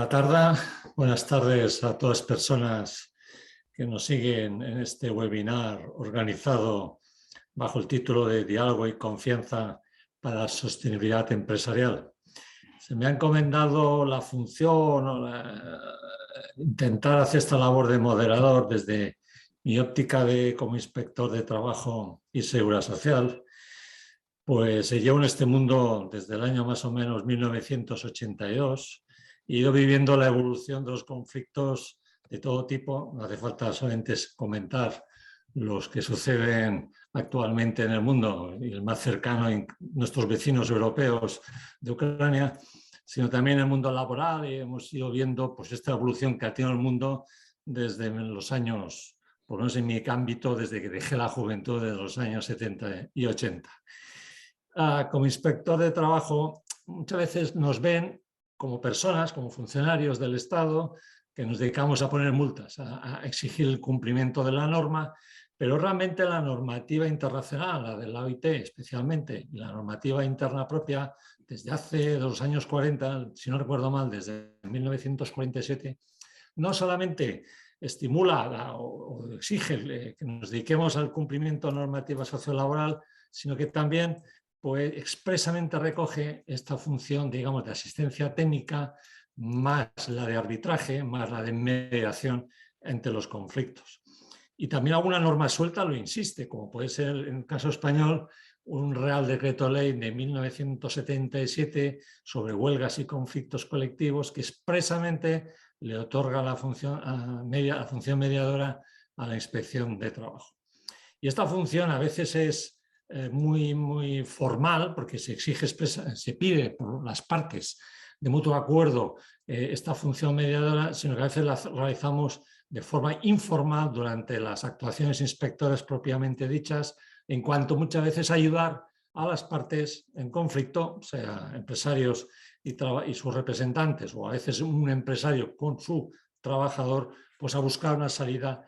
Bona tarda, buenas tardes a todas las personas que nos siguen en este webinar organizado bajo el título de Diálogo y Confianza para la Sostenibilidad Empresarial. Se me ha encomendado la función, intentar hacer esta labor de moderador desde mi óptica como inspector de trabajo y seguridad social. Pues llevo en este mundo desde el año más o menos 1982 y he ido viviendo la evolución de los conflictos de todo tipo. No hace falta solamente comentar los que suceden actualmente en el mundo y el más cercano en nuestros vecinos europeos de Ucrania, sino también en el mundo laboral, y hemos ido viendo pues, esta evolución que ha tenido el mundo desde los años, por lo menos en mi ámbito, desde que dejé la juventud de los años 70 y 80. Como inspector de trabajo, muchas veces nos ven como personas, como funcionarios del Estado, que nos dedicamos a poner multas, a exigir el cumplimiento de la norma, pero realmente la normativa internacional, la de la OIT especialmente, y la normativa interna propia, desde hace los años 40, si no recuerdo mal, desde 1947, no solamente estimula o exige que nos dediquemos al cumplimiento de normativa sociolaboral, sino que también pues, expresamente recoge esta función, digamos, de asistencia técnica, más la de arbitraje, más la de mediación entre los conflictos. Y también alguna norma suelta lo insiste, como puede ser en el caso español un Real Decreto Ley de 1977 sobre huelgas y conflictos colectivos que expresamente le otorga la función mediadora a la inspección de trabajo. Y esta función a veces es muy formal porque se exige, se pide por las partes de mutuo acuerdo esta función mediadora, sino que a veces la realizamos de forma informal durante las actuaciones inspectoras propiamente dichas, en cuanto muchas veces ayudar a las partes en conflicto, sea empresarios y sus representantes, o a veces un empresario con su trabajador, pues a buscar una salida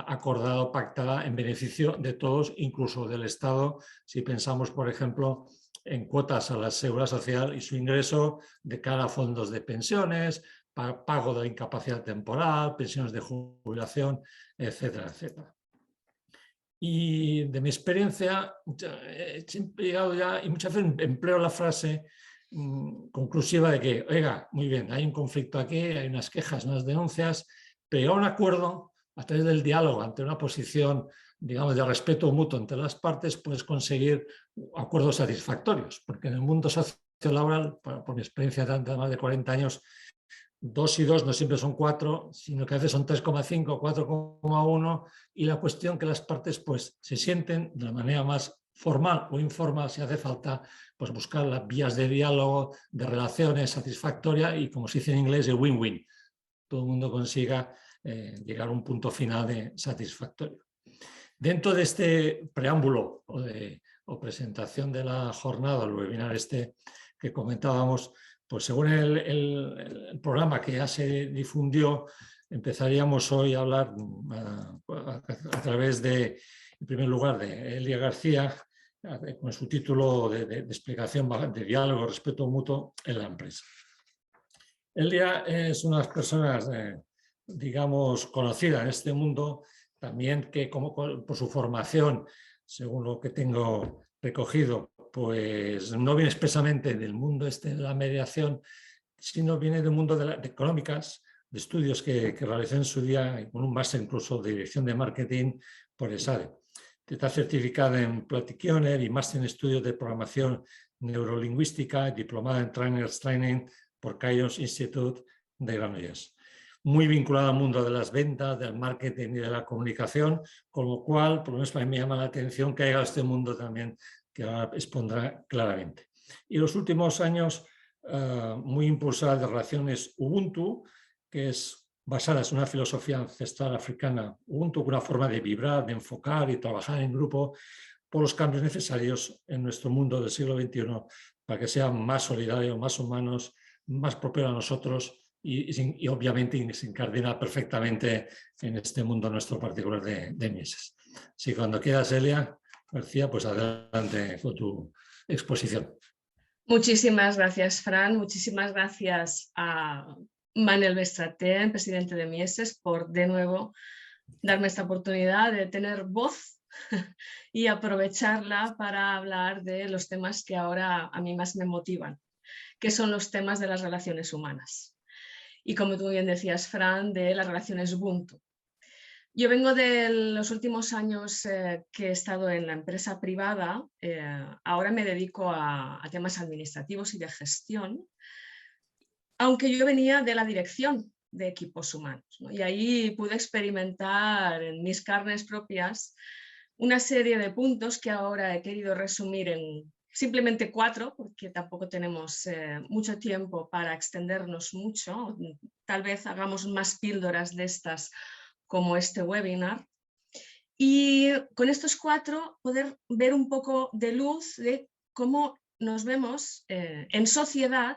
acordada o pactada en beneficio de todos, incluso del Estado, si pensamos, por ejemplo, en cuotas a la seguridad social y su ingreso de cara a fondos de pensiones, pago de la incapacidad temporal, pensiones de jubilación, etcétera, etcétera. Y de mi experiencia, siempre he llegado ya, y muchas veces empleo la frase conclusiva de que, oiga, muy bien, hay un conflicto aquí, hay unas quejas, unas denuncias, pero un acuerdo a través del diálogo ante una posición, digamos, de respeto mutuo entre las partes, puedes conseguir acuerdos satisfactorios, porque en el mundo sociolaboral, por mi experiencia de más de 40 años, 2 y 2 no siempre son 4, sino que a veces son 3,5, 4,1, y la cuestión que las partes pues, se sienten de la manera más formal o informal, si hace falta, pues buscar las vías de diálogo, de relaciones satisfactorias y, como se dice en inglés, el win-win. Todo el mundo consiga llegar a un punto final de satisfactorio. Dentro de este preámbulo o presentación de la jornada, el webinar que comentábamos, pues según el programa que ya se difundió, empezaríamos hoy a hablar a través de, en primer lugar, de Elia García, con su título de explicación de diálogo, respeto mutuo en la empresa. Elia es una de las personas, digamos, conocida en este mundo, también que por su formación, según lo que tengo recogido, pues no viene expresamente del mundo de la mediación, sino viene del mundo de económicas, de estudios que realicé en su día, con un máster incluso de dirección de marketing por ESADE. Está certificada en Practitioner y máster en estudios de programación neurolingüística, diplomada en Trainers Training por Kairos Institute de Granollers. Muy vinculada al mundo de las ventas, del marketing y de la comunicación, con lo cual, por lo menos para mí me llama la atención que haya este mundo también que ahora expondrá claramente. Y los últimos años, muy impulsada de relaciones Ubuntu, que es basada en una filosofía ancestral africana, Ubuntu, una forma de vibrar, de enfocar y trabajar en grupo por los cambios necesarios en nuestro mundo del siglo XXI para que sean más solidarios, más humanos, más propios a nosotros y obviamente se incardina perfectamente en este mundo nuestro particular de Mises. Si cuando quieras, Elia García, pues adelante con tu exposición. Muchísimas gracias, Fran. Muchísimas gracias a Manel Bestratén, presidente de Mieses, por de nuevo darme esta oportunidad de tener voz y aprovecharla para hablar de los temas que ahora a mí más me motivan, que son los temas de las relaciones humanas. Y como tú bien decías, Fran, de las relaciones Ubuntu. Yo vengo de los últimos años que he estado en la empresa privada, ahora me dedico a temas administrativos y de gestión, aunque yo venía de la dirección de equipos humanos, ¿no? Y ahí pude experimentar en mis carnes propias una serie de puntos que ahora he querido resumir en simplemente 4, porque tampoco tenemos mucho tiempo para extendernos mucho. Tal vez hagamos más píldoras de estas como este webinar. Y con estos 4 poder ver un poco de luz de cómo nos vemos en sociedad,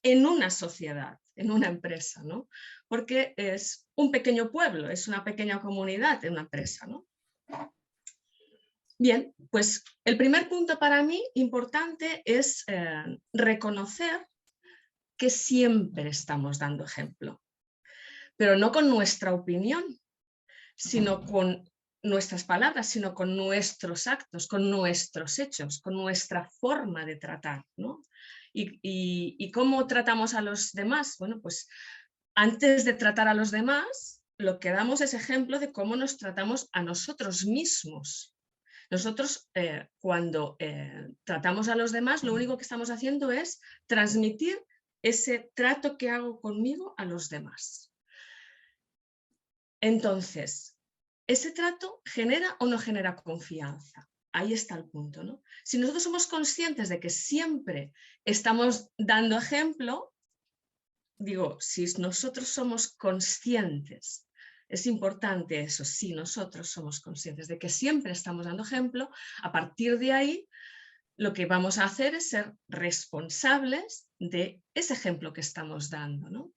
en una empresa, ¿no? Porque es un pequeño pueblo, es una pequeña comunidad en una empresa, ¿no? Bien, pues el primer punto para mí importante es reconocer que siempre estamos dando ejemplo, pero no con nuestra opinión, sino con nuestras palabras, sino con nuestros actos, con nuestros hechos, con nuestra forma de tratar, ¿no? ¿Y cómo tratamos a los demás? Bueno, pues antes de tratar a los demás, lo que damos es ejemplo de cómo nos tratamos a nosotros mismos. Nosotros cuando tratamos a los demás, lo único que estamos haciendo es transmitir ese trato que hago conmigo a los demás. Entonces, ¿ese trato genera o no genera confianza? Ahí está el punto, ¿no? Si nosotros somos conscientes de que siempre estamos dando ejemplo, digo, si nosotros somos conscientes, es importante eso, si nosotros somos conscientes de que siempre estamos dando ejemplo, a partir de ahí lo que vamos a hacer es ser responsables de ese ejemplo que estamos dando, ¿no?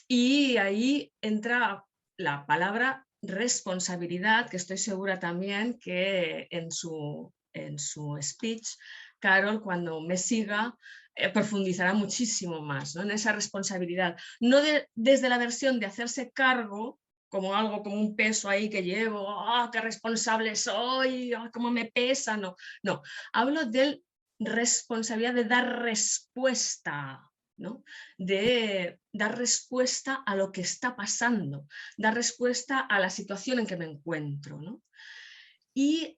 Y ahí entra la palabra responsabilidad, que estoy segura también que en su speech, Carol, cuando me siga, profundizará muchísimo más, ¿no? En esa responsabilidad. No desde la versión de hacerse cargo, como algo, como un peso ahí que llevo, qué responsable soy, cómo me pesa, no. No, hablo de responsabilidad de dar respuesta, ¿no? De dar respuesta a lo que está pasando, dar respuesta a la situación en que me encuentro, ¿no? Y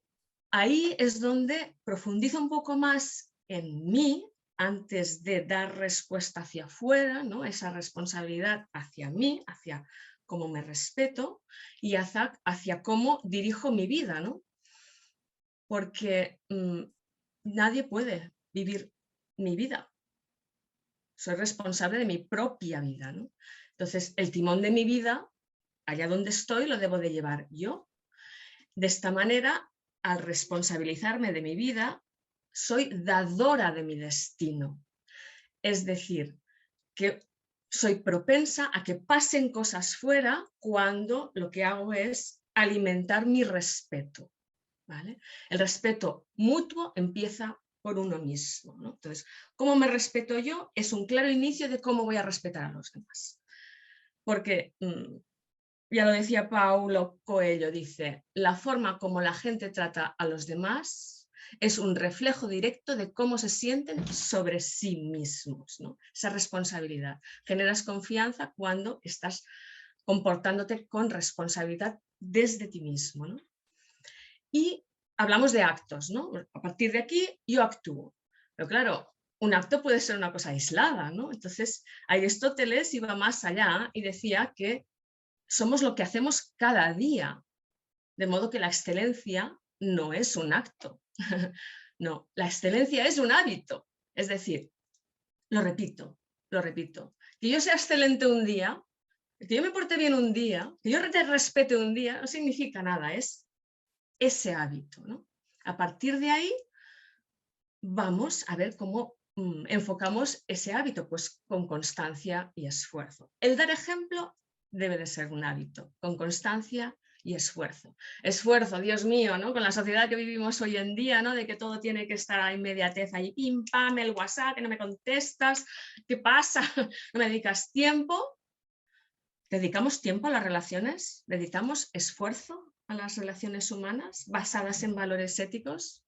ahí es donde profundizo un poco más en mí antes de dar respuesta hacia afuera, ¿no? Esa responsabilidad hacia mí, hacia cómo me respeto y hacia cómo dirijo mi vida, ¿no? Porque nadie puede vivir mi vida. Soy responsable de mi propia vida, ¿no? Entonces, el timón de mi vida, allá donde estoy, lo debo de llevar yo. De esta manera, al responsabilizarme de mi vida, soy dadora de mi destino. Es decir, que soy propensa a que pasen cosas fuera cuando lo que hago es alimentar mi respeto, ¿vale? El respeto mutuo empieza por uno mismo, ¿no? Entonces, ¿cómo me respeto yo? Es un claro inicio de cómo voy a respetar a los demás. Porque, ya lo decía Paulo Coelho, dice, la forma como la gente trata a los demás es un reflejo directo de cómo se sienten sobre sí mismos, ¿no? Esa responsabilidad. Generas confianza cuando estás comportándote con responsabilidad desde ti mismo, ¿no? Y hablamos de actos, ¿no? A partir de aquí yo actúo. Pero claro, un acto puede ser una cosa aislada, ¿no? Entonces, Aristóteles iba más allá y decía que somos lo que hacemos cada día. De modo que la excelencia no es un acto. No, la excelencia es un hábito. Es decir, lo repito. Que yo sea excelente un día, que yo me porte bien un día, que yo te respete un día, no significa nada, es ese hábito, ¿no? A partir de ahí vamos a ver cómo enfocamos ese hábito, pues con constancia y esfuerzo. El dar ejemplo debe de ser un hábito, con constancia y esfuerzo. Esfuerzo, Dios mío, ¿no? Con la sociedad que vivimos hoy en día, ¿no? De que todo tiene que estar a inmediatez ahí, pim, pam, el WhatsApp, que no me contestas, ¿qué pasa? No me dedicas tiempo, ¿Dedicamos tiempo a las relaciones? ¿Dedicamos esfuerzo a las relaciones humanas basadas en valores éticos?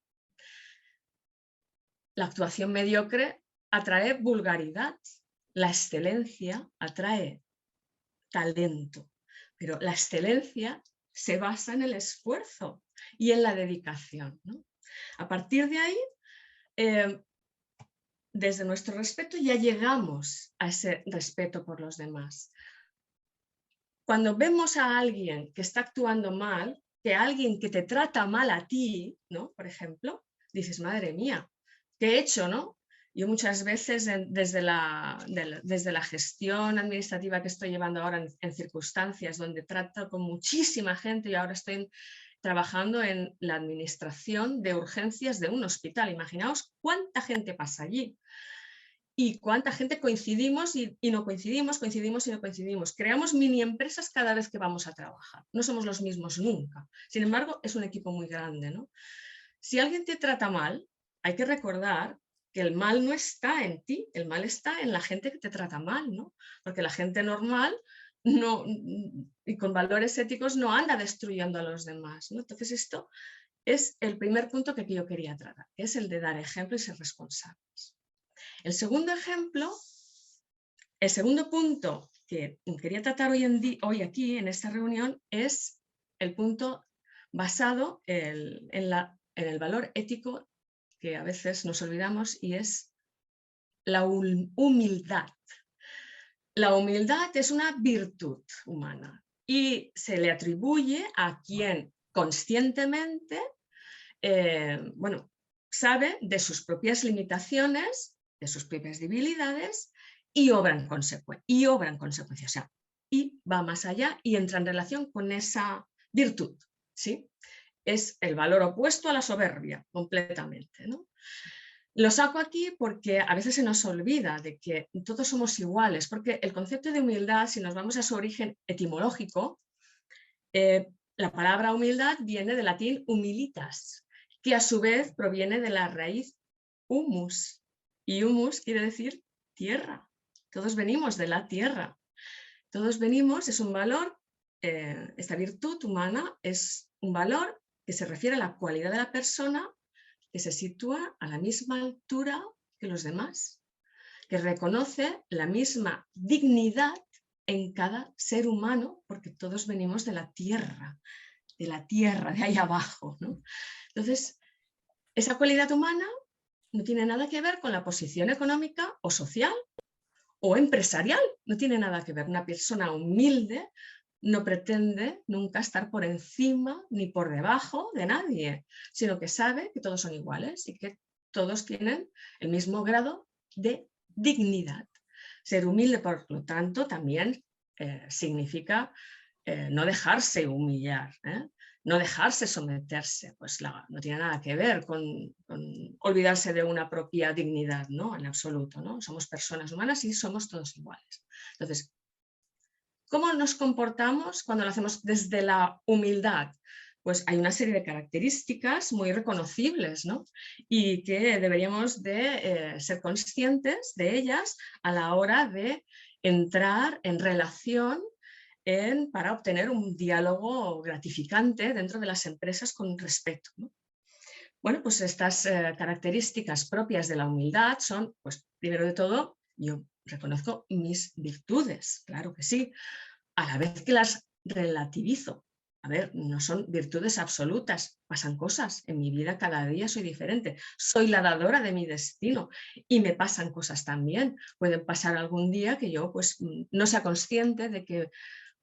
La actuación mediocre atrae vulgaridad. La excelencia atrae talento. Pero la excelencia se basa en el esfuerzo y en la dedicación, ¿no? A partir de ahí, desde nuestro respeto ya llegamos a ese respeto por los demás. Cuando vemos a alguien que está actuando mal, que alguien que te trata mal a ti, ¿no? Por ejemplo, dices, madre mía, ¿qué he hecho, no? Yo muchas veces desde la gestión administrativa que estoy llevando ahora en circunstancias donde trato con muchísima gente, y ahora estoy trabajando en la administración de urgencias de un hospital. Imaginaos cuánta gente pasa allí y cuánta gente coincidimos y no coincidimos, coincidimos y no coincidimos. Creamos mini empresas cada vez que vamos a trabajar. No somos los mismos nunca. Sin embargo, es un equipo muy grande, ¿no? Si alguien te trata mal, hay que recordar que el mal no está en ti, el mal está en la gente que te trata mal, ¿no? Porque la gente normal no, y con valores éticos no anda destruyendo a los demás, ¿no? Entonces esto es el primer punto que yo quería tratar, que es el de dar ejemplo y ser responsables. El segundo punto que quería tratar hoy aquí en esta reunión es el punto basado en el valor ético que a veces nos olvidamos, y es la humildad. La humildad es una virtud humana y se le atribuye a quien conscientemente sabe de sus propias limitaciones, de sus propias debilidades y obra en consecuencia. O sea, y va más allá y entra en relación con esa virtud, ¿sí? Es el valor opuesto a la soberbia, completamente, ¿no? Lo saco aquí porque a veces se nos olvida de que todos somos iguales, porque el concepto de humildad, si nos vamos a su origen etimológico, la palabra humildad viene del latín humilitas, que a su vez proviene de la raíz humus, y humus quiere decir tierra. Todos venimos de la tierra. Todos venimos, es un valor, esta virtud humana es un valor que se refiere a la cualidad de la persona que se sitúa a la misma altura que los demás, que reconoce la misma dignidad en cada ser humano, porque todos venimos de la tierra, de ahí abajo, ¿no? Entonces, esa cualidad humana no tiene nada que ver con la posición económica o social o empresarial, no tiene nada que ver. Una persona humilde no pretende nunca estar por encima ni por debajo de nadie, sino que sabe que todos son iguales y que todos tienen el mismo grado de dignidad. Ser humilde, por lo tanto, también significa no dejarse humillar, no dejarse someterse, pues no tiene nada que ver con olvidarse de una propia dignidad, ¿no? En absoluto, ¿no? Somos personas humanas y somos todos iguales. Entonces, ¿cómo nos comportamos cuando lo hacemos desde la humildad? Pues hay una serie de características muy reconocibles, ¿no? Y que deberíamos de ser conscientes de ellas a la hora de entrar en relación para obtener un diálogo gratificante dentro de las empresas con respeto, ¿no? Bueno, pues estas características propias de la humildad son, pues primero de todo, yo reconozco mis virtudes, claro que sí, a la vez que las relativizo. A ver, no son virtudes absolutas, pasan cosas. En mi vida cada día soy diferente. Soy la dadora de mi destino y me pasan cosas también. Puede pasar algún día que yo pues, no sea consciente de que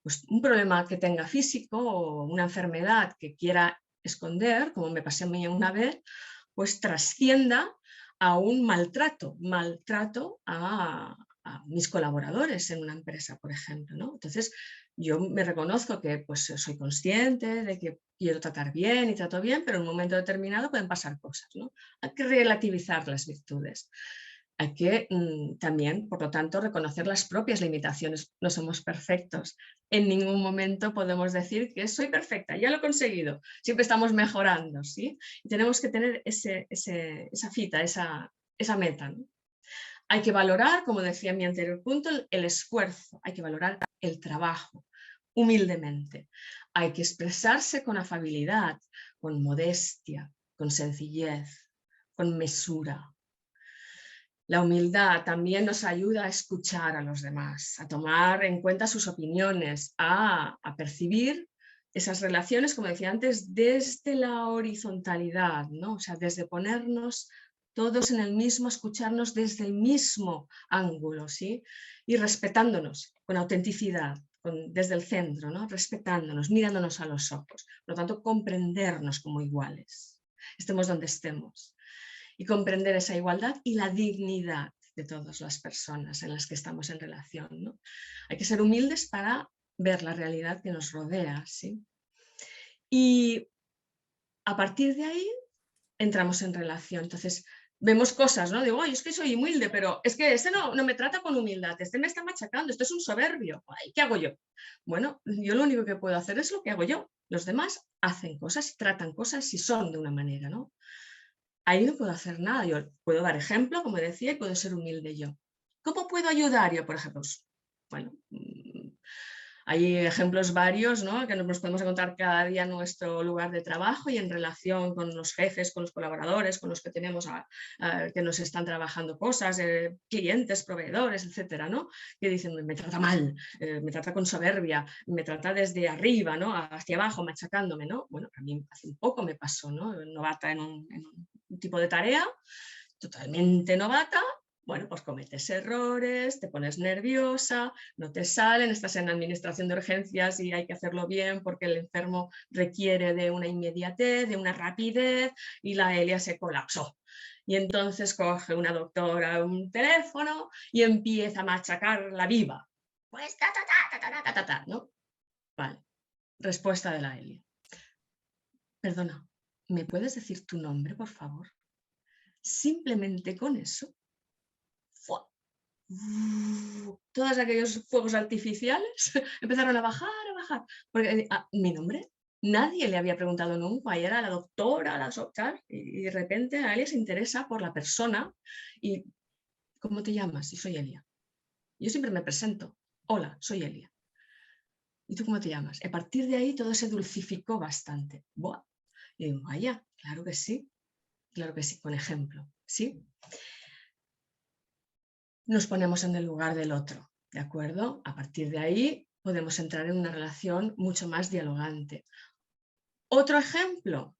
pues, un problema que tenga físico o una enfermedad que quiera esconder, como me pasé a mí una vez, pues trascienda a un maltrato a mis colaboradores en una empresa, por ejemplo, ¿no? Entonces, yo me reconozco que pues, soy consciente de que quiero tratar bien y trato bien, pero en un momento determinado pueden pasar cosas, ¿no? Hay que relativizar las virtudes. Hay que también, por lo tanto, reconocer las propias limitaciones. No somos perfectos. En ningún momento podemos decir que soy perfecta, ya lo he conseguido. Siempre estamos mejorando, ¿sí? Y tenemos que tener esa fita, esa meta, ¿no? Hay que valorar, como decía en mi anterior punto, el esfuerzo, hay que valorar el trabajo, humildemente. Hay que expresarse con afabilidad, con modestia, con sencillez, con mesura. La humildad también nos ayuda a escuchar a los demás, a tomar en cuenta sus opiniones, a percibir esas relaciones, como decía antes, desde la horizontalidad, ¿no? O sea, desde ponernos todos en el mismo, escucharnos desde el mismo ángulo, ¿sí? Y respetándonos con autenticidad, desde el centro, ¿no? Respetándonos, mirándonos a los ojos. Por lo tanto, comprendernos como iguales, estemos donde estemos. Y comprender esa igualdad y la dignidad de todas las personas en las que estamos en relación, ¿no? Hay que ser humildes para ver la realidad que nos rodea, ¿sí? Y a partir de ahí entramos en relación. Entonces vemos cosas, ¿no? Digo, ay, es que soy humilde, pero es que este no me trata con humildad, este me está machacando, esto es un soberbio. Ay, ¿qué hago yo? Bueno, yo lo único que puedo hacer es lo que hago yo. Los demás hacen cosas, tratan cosas y son de una manera, ¿no? Ahí no puedo hacer nada, yo puedo dar ejemplo, como decía, y puedo ser humilde yo. ¿Cómo puedo ayudar yo, por ejemplo? Bueno, hay ejemplos varios, ¿no? Que nos podemos encontrar cada día en nuestro lugar de trabajo y en relación con los jefes, con los colaboradores, con los que tenemos que nos están trabajando cosas, clientes, proveedores, etcétera, ¿no? Que dicen, me trata mal, me trata con soberbia, me trata desde arriba, ¿no? Hacia abajo, machacándome, ¿no? Bueno, a mí hace un poco me pasó, ¿no? Novata en un tipo de tarea, totalmente novata. Bueno, pues cometes errores, te pones nerviosa, no te salen, estás en administración de urgencias y hay que hacerlo bien porque el enfermo requiere de una inmediatez, de una rapidez y la Elia se colapsó. Y entonces coge una doctora un teléfono y empieza a machacar la viva. Pues ¿no? Vale, respuesta de la Elia. Perdona, ¿me puedes decir tu nombre, por favor? Simplemente con eso. ¡Fua! Todos aquellos fuegos artificiales empezaron a bajar, porque mi nombre, nadie le había preguntado nunca, y era la doctora, y de repente a Elia se interesa por la persona, y ¿cómo te llamas? Y soy Elia. Yo siempre me presento, hola, soy Elia. ¿Y tú cómo te llamas? A partir de ahí todo se dulcificó bastante. ¡Buah! Y digo, vaya, claro que sí, con ejemplo, ¿sí? Nos ponemos en el lugar del otro, ¿de acuerdo? A partir de ahí podemos entrar en una relación mucho más dialogante. Otro ejemplo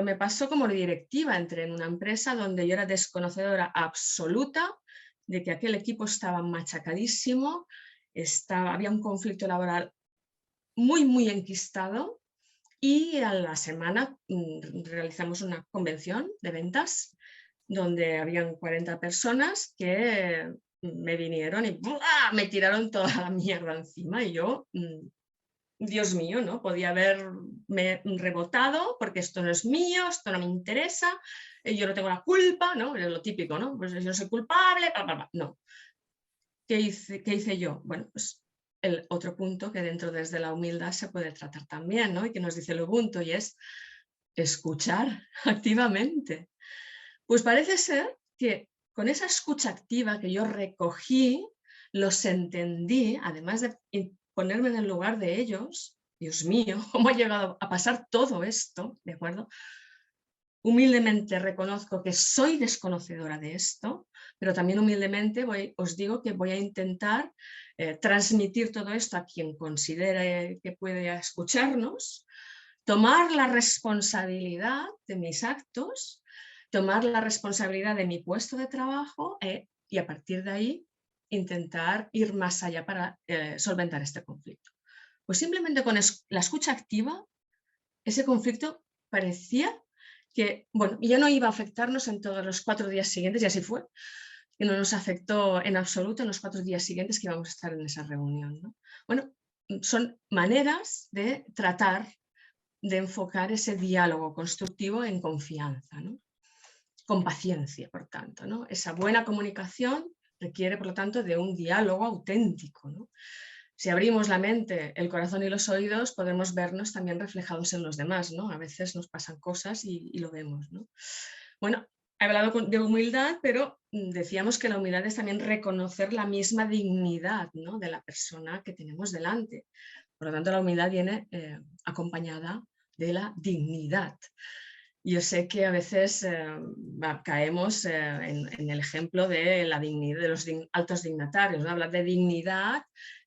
me pasó como directiva, entré en una empresa donde yo era desconocedora absoluta de que aquel equipo estaba machacadísimo, había un conflicto laboral muy, muy enquistado y a la semana realizamos una convención de ventas donde habían 40 personas que me vinieron y ¡buah! Me tiraron toda la mierda encima y yo, Dios mío, ¿no? Podía haberme rebotado porque esto no es mío, esto no me interesa, yo no tengo la culpa, ¿no? Es lo típico, ¿no? Pues yo no soy culpable, bla, bla, bla. No. ¿Qué hice yo? Bueno, pues el otro punto que dentro desde la humildad se puede tratar también, ¿no? Y que nos dice el Ubuntu y es escuchar activamente. Pues parece ser que con esa escucha activa que yo recogí, los entendí, además de ponerme en el lugar de ellos, Dios mío, ¿cómo ha llegado a pasar todo esto? ¿De acuerdo? Humildemente reconozco que soy desconocedora de esto, pero también humildemente os digo que voy a intentar transmitir todo esto a quien considere que puede escucharnos, tomar la responsabilidad de mis actos, tomar la responsabilidad de mi puesto de trabajo y a partir de ahí intentar ir más allá para solventar este conflicto. Pues simplemente con la escucha activa, ese conflicto parecía que, bueno, ya no iba a afectarnos en todos los 4 días siguientes, y así fue, que no nos afectó en absoluto en los 4 días siguientes que íbamos a estar en esa reunión, ¿no? Bueno, son maneras de tratar de enfocar ese diálogo constructivo en confianza, ¿no? Con paciencia, por tanto, ¿no? Esa buena comunicación requiere, por lo tanto, de un diálogo auténtico, ¿no? Si abrimos la mente, el corazón y los oídos, podemos vernos también reflejados en los demás, ¿no? A veces nos pasan cosas y lo vemos, ¿no? Bueno, he hablado de humildad, pero decíamos que la humildad es también reconocer la misma dignidad, ¿no?, de la persona que tenemos delante. Por lo tanto, la humildad viene acompañada de la dignidad. Yo sé que a veces caemos en el ejemplo de la dignidad de los altos dignatarios, ¿no? Hablar de dignidad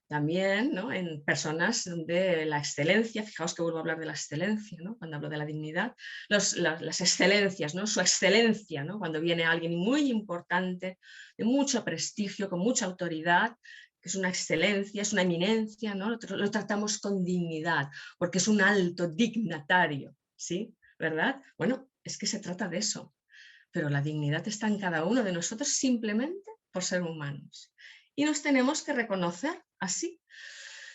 también, ¿no?, en personas de la excelencia. Fijaos que vuelvo a hablar de la excelencia, ¿no?, cuando hablo de la dignidad, las excelencias, ¿no?, su excelencia, ¿no?, cuando viene alguien muy importante, de mucho prestigio, con mucha autoridad, que es una excelencia, es una eminencia, ¿no?, lo tratamos con dignidad, porque es un alto dignatario, ¿sí? ¿Verdad? Bueno, es que se trata de eso, pero la dignidad está en cada uno de nosotros simplemente por ser humanos. Y nos tenemos que reconocer así.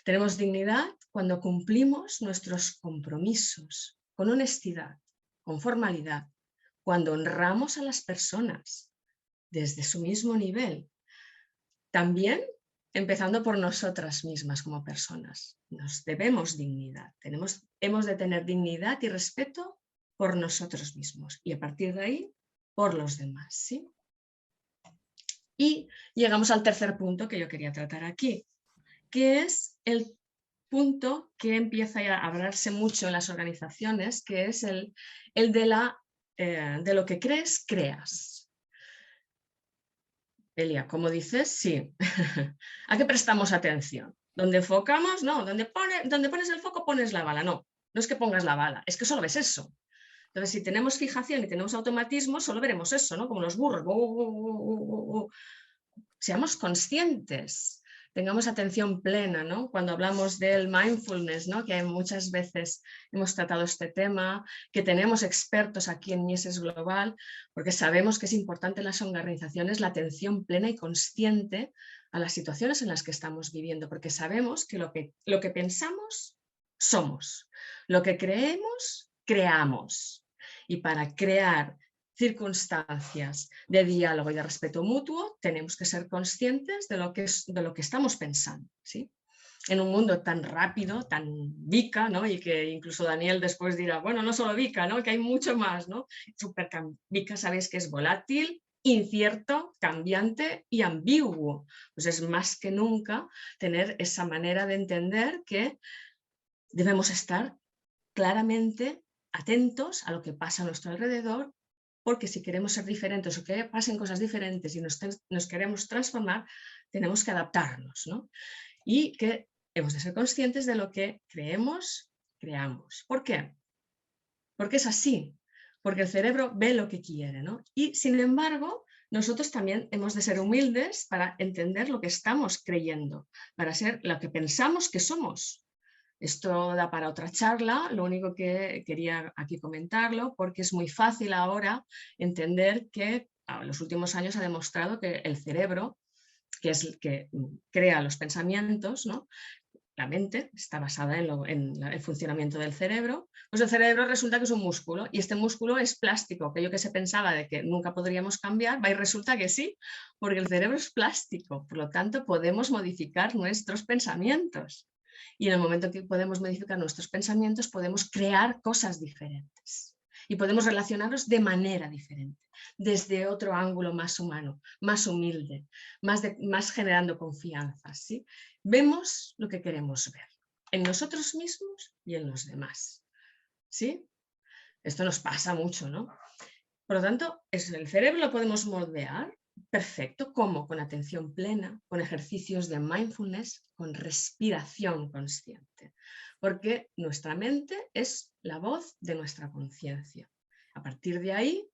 Tenemos dignidad cuando cumplimos nuestros compromisos con honestidad, con formalidad, cuando honramos a las personas desde su mismo nivel. También empezando por nosotras mismas como personas. Nos debemos dignidad. Hemos de tener dignidad y respeto por nosotros mismos y a partir de ahí por los demás, ¿sí? Y llegamos al tercer punto que yo quería tratar aquí, que es el punto que empieza a hablarse mucho en las organizaciones, que es el de lo que crees, creas. Elia, como dices, sí. ¿A qué prestamos atención? ¿Dónde enfocamos? No. ¿Dónde pones el foco, pones la bala? No, no es que pongas la bala, es que solo ves eso. Entonces, si tenemos fijación y tenemos automatismo, solo veremos eso, ¿no? Como los burros. Seamos conscientes, tengamos atención plena, ¿no? Cuando hablamos del mindfulness, ¿no?, que muchas veces hemos tratado este tema, que tenemos expertos aquí en Mises Global, porque sabemos que es importante en las organizaciones la atención plena y consciente a las situaciones en las que estamos viviendo, porque sabemos que lo que pensamos, somos. Lo que creemos, creamos. Y para crear circunstancias de diálogo y de respeto mutuo, tenemos que ser conscientes de lo que estamos pensando, ¿sí? En un mundo tan rápido, tan VICA, ¿no?, y que incluso Daniel después dirá, bueno, no solo VICA, ¿no?, que hay mucho más, ¿no? VICA sabéis que es volátil, incierto, cambiante y ambiguo. Pues es más que nunca tener esa manera de entender que debemos estar claramente atentos a lo que pasa a nuestro alrededor, porque si queremos ser diferentes o que pasen cosas diferentes y nos queremos transformar, tenemos que adaptarnos, ¿no? Y que hemos de ser conscientes de lo que creemos, creamos. ¿Por qué? Porque es así, porque el cerebro ve lo que quiere, ¿no? Y sin embargo, nosotros también hemos de ser humildes para entender lo que estamos creyendo, para ser lo que pensamos que somos. Esto da para otra charla, lo único que quería aquí comentarlo, porque es muy fácil ahora entender que en los últimos años ha demostrado que el cerebro, que es el que crea los pensamientos, ¿no?, la mente está basada en el funcionamiento del cerebro, pues el cerebro resulta que es un músculo y este músculo es plástico, aquello que se pensaba de que nunca podríamos cambiar, va y resulta que sí, porque el cerebro es plástico, por lo tanto podemos modificar nuestros pensamientos. Y en el momento que podemos modificar nuestros pensamientos, podemos crear cosas diferentes y podemos relacionarnos de manera diferente, desde otro ángulo más humano, más humilde, más generando confianza, ¿sí? Vemos lo que queremos ver, en nosotros mismos y en los demás, ¿sí? Esto nos pasa mucho, ¿no? Por lo tanto, el cerebro lo podemos moldear. Perfecto, ¿cómo? Con atención plena, con ejercicios de mindfulness, con respiración consciente, porque nuestra mente es la voz de nuestra conciencia. A partir de ahí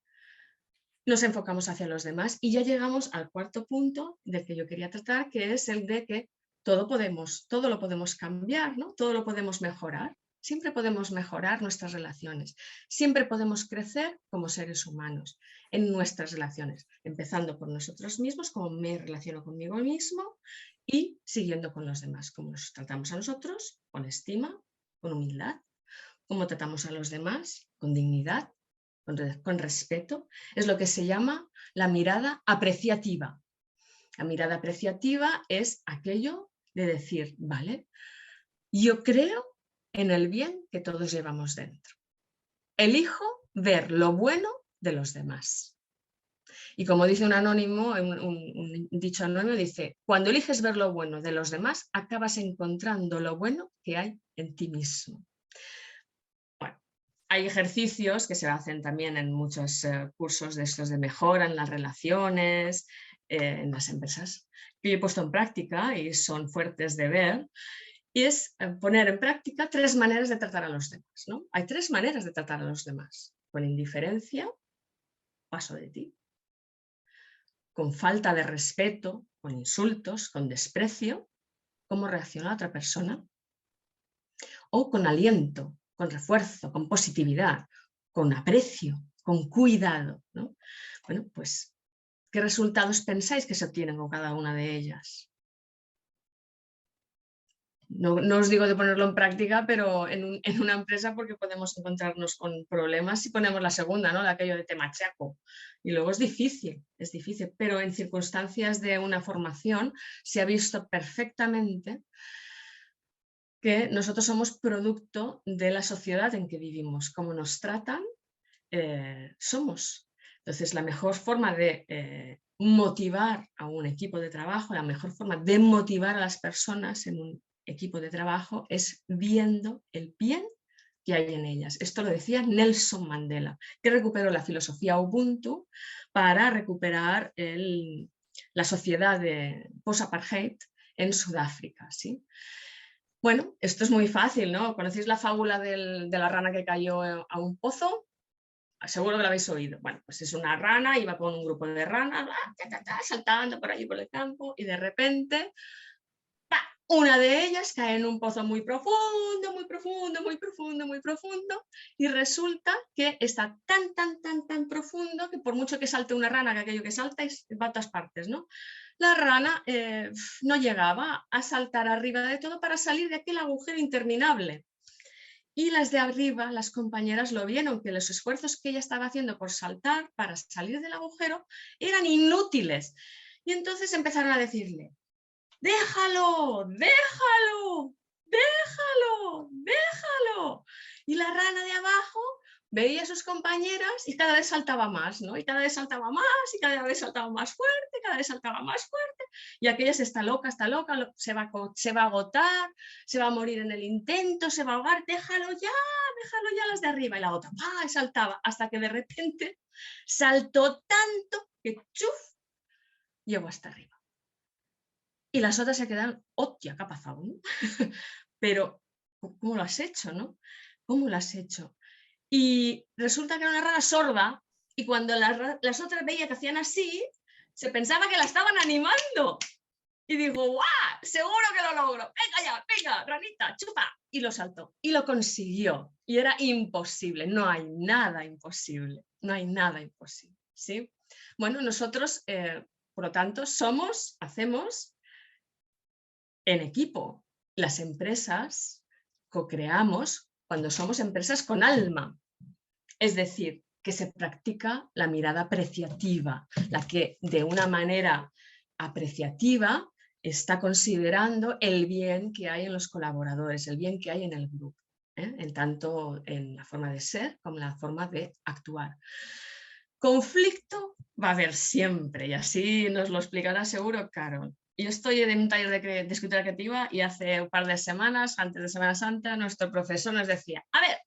nos enfocamos hacia los demás y ya llegamos al cuarto punto del que yo quería tratar, que es el de que todo lo podemos cambiar, ¿no? Todo lo podemos mejorar. Siempre podemos mejorar nuestras relaciones, siempre podemos crecer como seres humanos en nuestras relaciones, empezando por nosotros mismos, cómo me relaciono conmigo mismo y siguiendo con los demás, cómo nos tratamos a nosotros, con estima, con humildad, cómo tratamos a los demás, con dignidad, con respeto. Es lo que se llama la mirada apreciativa. La mirada apreciativa es aquello de decir, vale, yo creo en el bien que todos llevamos dentro. Elijo ver lo bueno de los demás. Y como dice un anónimo, un dicho anónimo, dice, cuando eliges ver lo bueno de los demás, acabas encontrando lo bueno que hay en ti mismo. Bueno, hay ejercicios que se hacen también en muchos cursos de estos de mejora en las relaciones, en las empresas, que yo he puesto en práctica y son fuertes de ver, y es poner en práctica 3 maneras de tratar a los demás, ¿no? Hay 3 maneras de tratar a los demás. Con indiferencia, paso de ti. Con falta de respeto, con insultos, con desprecio, cómo reacciona la otra persona. O con aliento, con refuerzo, con positividad, con aprecio, con cuidado, ¿no? Bueno, pues, ¿qué resultados pensáis que se obtienen con cada una de ellas? No os digo de ponerlo en práctica, pero en una empresa, porque podemos encontrarnos con problemas si ponemos la segunda, ¿no? De aquello de te machaco. Y luego es difícil, pero en circunstancias de una formación se ha visto perfectamente que nosotros somos producto de la sociedad en que vivimos. Como nos tratan, somos. Entonces, la mejor forma de motivar a un equipo de trabajo, la mejor forma de motivar a las personas en un equipo de trabajo es viendo el bien que hay en ellas. Esto lo decía Nelson Mandela, que recuperó la filosofía Ubuntu para recuperar la sociedad de post-apartheid en Sudáfrica, ¿sí? Bueno, esto es muy fácil, ¿no? ¿Conocéis la fábula de la rana que cayó a un pozo? Seguro que lo habéis oído. Bueno, pues es una rana, iba con un grupo de ranas, saltando por allí por el campo, y de repente, ¡pa!, una de ellas cae en un pozo muy profundo, muy profundo, muy profundo, muy profundo, y resulta que está tan profundo que por mucho que salte una rana, que aquello que salta va a todas partes, ¿no? La rana no llegaba a saltar arriba de todo para salir de aquel agujero interminable. Y las de arriba, las compañeras, lo vieron, que los esfuerzos que ella estaba haciendo por saltar para salir del agujero eran inútiles. Y entonces empezaron a decirle, déjalo, déjalo, déjalo, déjalo. Y la rana de abajo veía a sus compañeras y cada vez saltaba más, ¿no? Y cada vez saltaba más, y cada vez saltaba más fuerte, cada vez saltaba más fuerte. Y aquella está loca, se va a agotar, se va a morir en el intento, se va a ahogar, déjalo ya las de arriba. Y la otra, ¡ah!, y saltaba, hasta que de repente saltó tanto que ¡chuf!, llegó hasta arriba. Y las otras se quedaron, hostia, ¿qué ha pasado? ¿No? Pero, ¿cómo lo has hecho? ¿No? ¿Cómo lo has hecho? Y resulta que era una rana sorda, y cuando las otras veían que hacían así, se pensaba que la estaban animando. Y digo, ¡guau! Seguro que lo logro. Venga ya, venga, ranita, chupa. Y lo saltó. Y lo consiguió. Y era imposible. No hay nada imposible. No hay nada imposible. ¿Sí? Bueno, nosotros, por lo tanto, hacemos en equipo. Las empresas co-creamos cuando somos empresas con alma. Es decir, que se practica la mirada apreciativa, la que de una manera apreciativa está considerando el bien que hay en los colaboradores, el bien que hay en el grupo, tanto en la forma de ser como en la forma de actuar. Conflicto va a haber siempre, y así nos lo explicará seguro Carol. Yo estoy en un taller de escritura creativa y hace un par de semanas, antes de Semana Santa, nuestro profesor nos decía, a ver,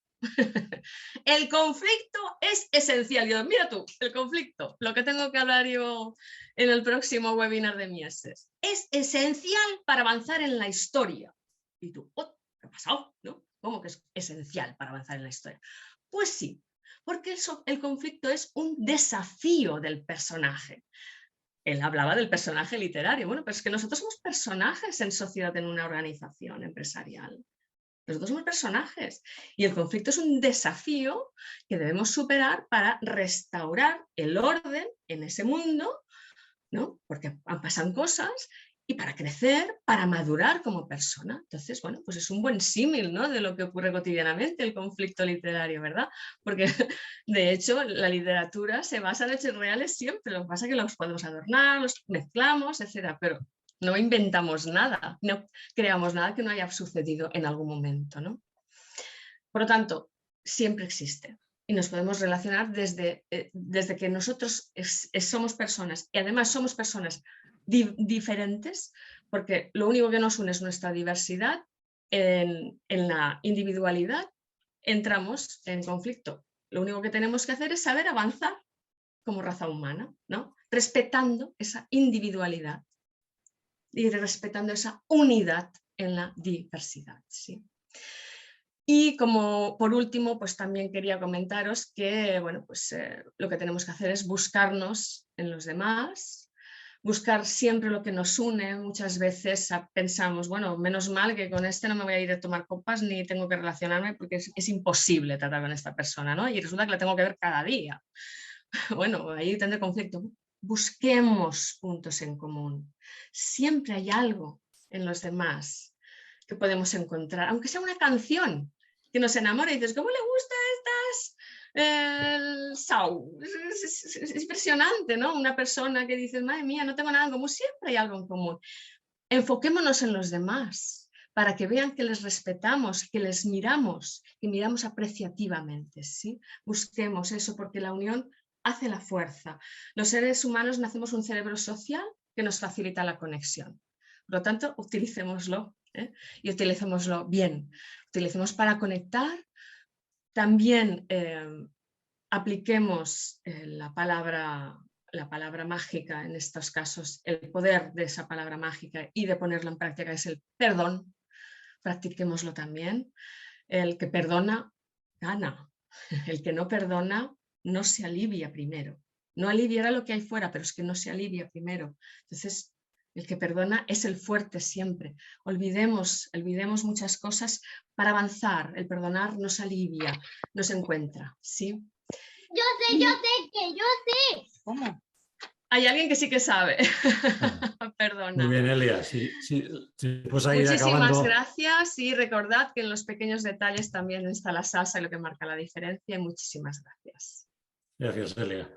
el conflicto es esencial. Yo, mira tú, el conflicto, lo que tengo que hablar yo en el próximo webinar de Mieses, es esencial para avanzar en la historia. Y tú, oh, ¿qué ha pasado? ¿No? ¿Cómo que es esencial para avanzar en la historia? Pues sí, porque el conflicto es un desafío del personaje. Él hablaba del personaje literario. Bueno, pero es que nosotros somos personajes en sociedad, en una organización empresarial. Nosotros somos personajes y el conflicto es un desafío que debemos superar para restaurar el orden en ese mundo, ¿no? Porque pasan cosas, y para crecer, para madurar como persona. Entonces, bueno, pues es un buen símil, ¿no?, de lo que ocurre cotidianamente, el conflicto literario, ¿verdad? Porque, de hecho, la literatura se basa en hechos reales siempre. Lo que pasa es que los podemos adornar, los mezclamos, etcétera, pero no inventamos nada, no creamos nada que no haya sucedido en algún momento, ¿no? Por lo tanto, siempre existe. y nos podemos relacionar desde que nosotros somos personas, y además somos personas diferentes, porque lo único que nos une es nuestra diversidad. En la individualidad entramos en conflicto. Lo único que tenemos que hacer es saber avanzar como raza humana, ¿no? Respetando esa individualidad y respetando esa unidad en la diversidad, ¿sí? Y como por último, pues también quería comentaros que bueno, pues, lo que tenemos que hacer es buscarnos en los demás, buscar siempre lo que nos une. Muchas veces pensamos, bueno, menos mal que con este no me voy a ir a tomar copas ni tengo que relacionarme porque es imposible tratar con esta persona, ¿no? Y resulta que la tengo que ver cada día. Bueno, ahí tendré conflicto. Busquemos puntos en común. Siempre hay algo en los demás que podemos encontrar, aunque sea una canción que nos enamora y dices, ¿cómo le gusta el Sau? Es impresionante, ¿no? Una persona que dices, madre mía, no tengo nada en común, siempre hay algo en común. Enfoquémonos en los demás para que vean que les respetamos, que les miramos, que miramos apreciativamente, ¿sí? Busquemos eso porque la unión hace la fuerza. Los seres humanos nacemos un cerebro social que nos facilita la conexión. Por lo tanto, utilicémoslo, y utilicémoslo bien. Utilicemos para conectar. También apliquemos la palabra mágica en estos casos, el poder de esa palabra mágica y de ponerlo en práctica es el perdón. Practiquémoslo también. El que perdona, gana. El que no perdona, no se alivia primero. No aliviará lo que hay fuera, pero es que no se alivia primero. Entonces, el que perdona es el fuerte siempre. Olvidemos muchas cosas para avanzar. El perdonar nos alivia, nos encuentra, ¿sí? Yo sé. ¿Cómo? Hay alguien que sí que sabe. Perdona. Muy bien, Elia. Sí, pues ahí Muchísimas acabando. Gracias y recordad que en los pequeños detalles también está la salsa y lo que marca la diferencia. Muchísimas gracias. Gracias, Elia.